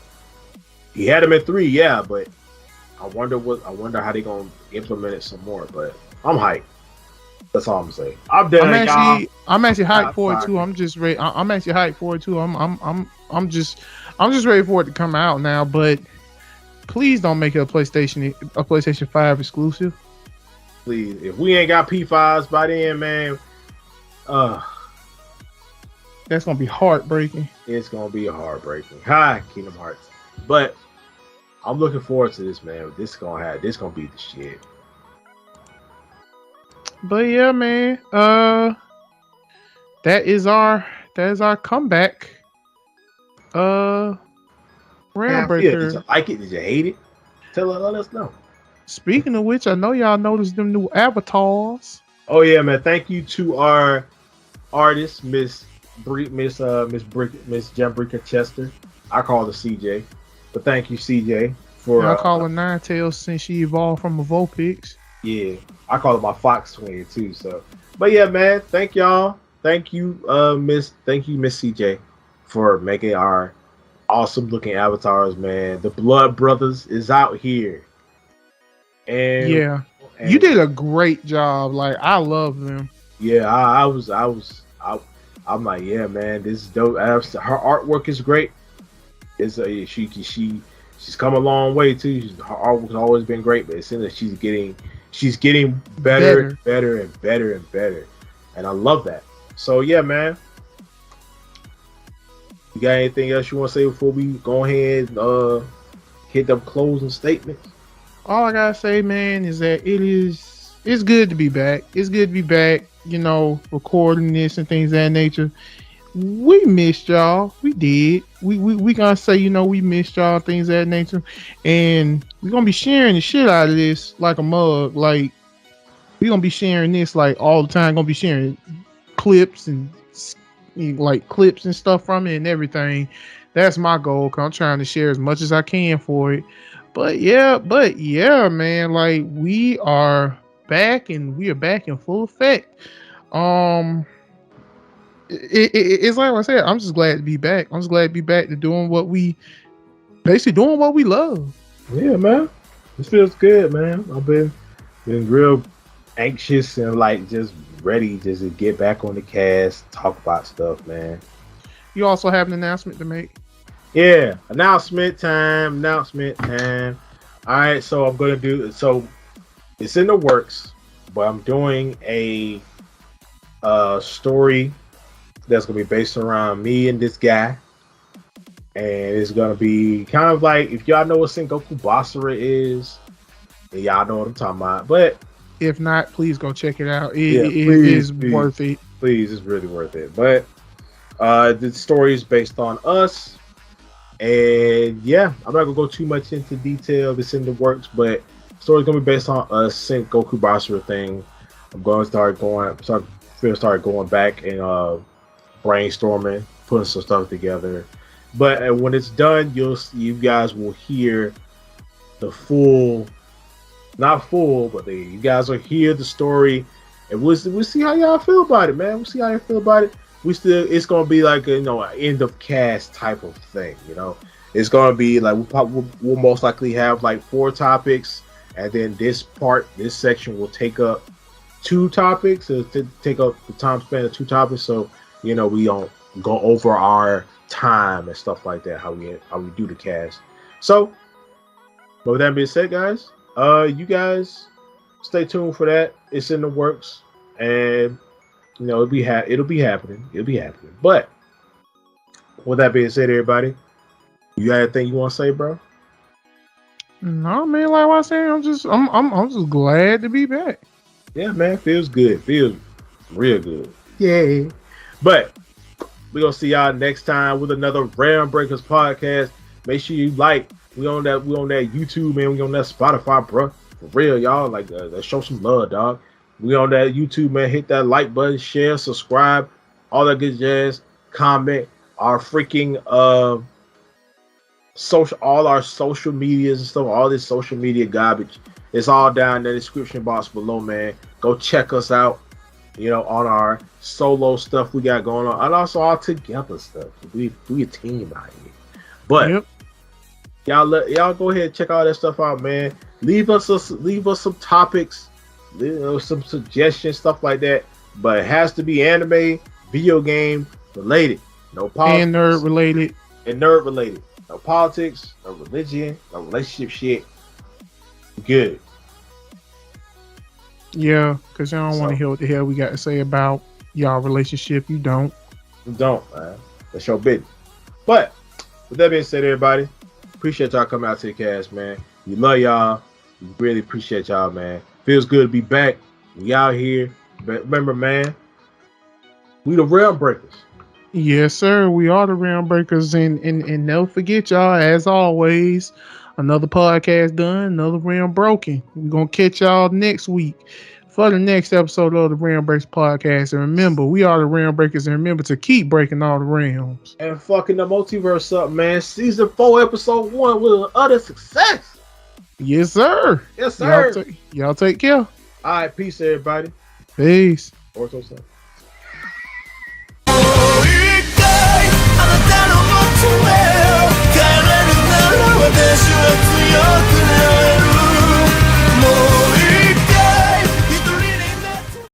He had them in 3, yeah, but I wonder how they gonna implement it some more. But I'm hyped. That's all I'm saying. I'm done. I'm actually hyped for it too. I'm just ready. I'm actually hyped for it too. I'm just ready for it to come out now. But please don't make it a PlayStation 5 exclusive. Please, if we ain't got P5s by then, man, that's gonna be heartbreaking. It's gonna be heartbreaking. Hi, Kingdom Hearts. But I'm looking forward to this, man. This gonna be the shit. But yeah, man. That is our comeback. Realmbreaker. Did you like it? Did you hate it? Let us know. Speaking of which, I know y'all noticed them new avatars. Oh yeah, man! Thank you to our artist, Miss Jambrika Chester. I call her CJ, but thank you, CJ, for. I call her Ninetales since she evolved from a Vulpix. Yeah, I call it my Fox twin too. So, but yeah, man, thank y'all. Thank you, Miss CJ, for making our awesome looking avatars, man. The Blood Brothers is out here. And yeah, you did a great job. Like, I love them. Yeah, I'm like, yeah, man, this is dope. Her artwork is great. It's she's come a long way too. Her artwork has always been great, but it seems like she's getting better and better and better and better, and I love that. So yeah, man. You got anything else you want to say before we go ahead and hit them closing statements? All I gotta say, man, is that it's good to be back. It's good to be back, you know, recording this and things of that nature. We missed y'all. We did. We gonna say, you know, we missed y'all, things of that nature. And we're gonna be sharing the shit out of this like a mug. Like, we're gonna be sharing this like all the time. Gonna be sharing clips and stuff from it and everything. That's my goal, cause I'm trying to share as much as I can for it. But yeah, man, like, we are back and we are back in full effect. It's like I said, I'm just glad to be back. I'm just glad to be back to doing what we love. Yeah, man. This feels good, man. I've been real anxious and like just ready just to get back on the cast, talk about stuff, man. You also have an announcement to make. Yeah, announcement time. All right, so I'm gonna do so. It's in the works, but I'm doing a story that's gonna be based around me and this guy, and it's gonna be kind of like, if y'all know what Sengoku Basara is, and y'all know what I'm talking about. But if not, please go check it out. It is worth it. Please, it's really worth it. But the story is based on us. And yeah, I'm not gonna go too much into detail. It's in the works, but the story's gonna be based on us Sengoku Basara thing. I'm going to start going back and brainstorming, putting some stuff together. But when it's done, you guys will hear the full, not full, but you guys will hear the story, and we'll see how y'all feel about it, man. We'll see how you feel about it. It's gonna be like an end of cast type of thing, you know. It's gonna be like we'll most likely have like 4 topics, and then this section will take up 2 topics, to take up the time span of 2 topics. So, you know, we don't go over our time and stuff like that, how we do the cast. So, but with that being said, guys, you guys stay tuned for that. It's in the works, and you know, it'll be happening. But with that being said, everybody, you got anything you want to say, bro? No, man. Like I said, I'm just glad to be back. Yeah, man. Feels good. Feels real good. Yay! But we're gonna see y'all next time with another Realmbreakers podcast. Make sure you like. We on that YouTube, man. We on that Spotify, bro. For real, y'all. Like, let's show some love, dog. We on that YouTube, man. Hit that like button, share, subscribe, all that good jazz. Comment our freaking all our social medias and stuff, all this social media garbage. It's all down in the description box below, man. Go check us out, on our solo stuff we got going on, and also our together stuff. We a team out here. But y'all go ahead and check all that stuff out, man. Leave us some topics, some suggestions, stuff like that. But it has to be anime, video game related. No politics. And nerd related. No politics, no religion, no relationship shit. Good. Yeah, because I don't want to hear what the hell we got to say about y'all relationship. You don't. You don't, man. That's your business. But with that being said, everybody, appreciate y'all coming out to the cast, man. We love y'all. We really appreciate y'all, man. Feels good to be back. We out here. But remember, man, we the Realmbreakers. Yes, sir. We are the Realmbreakers, and don't forget, y'all. As always, another podcast done, another realm broken. We're gonna catch y'all next week for the next episode of the Realmbreakers podcast. And remember, we are the Realmbreakers, and remember to keep breaking all the realms and fucking the multiverse up, man. Season 4, episode 1 with an utter success. Yes, sir. Yes, sir. Y'all take care. All right, peace, everybody. Peace. Ortho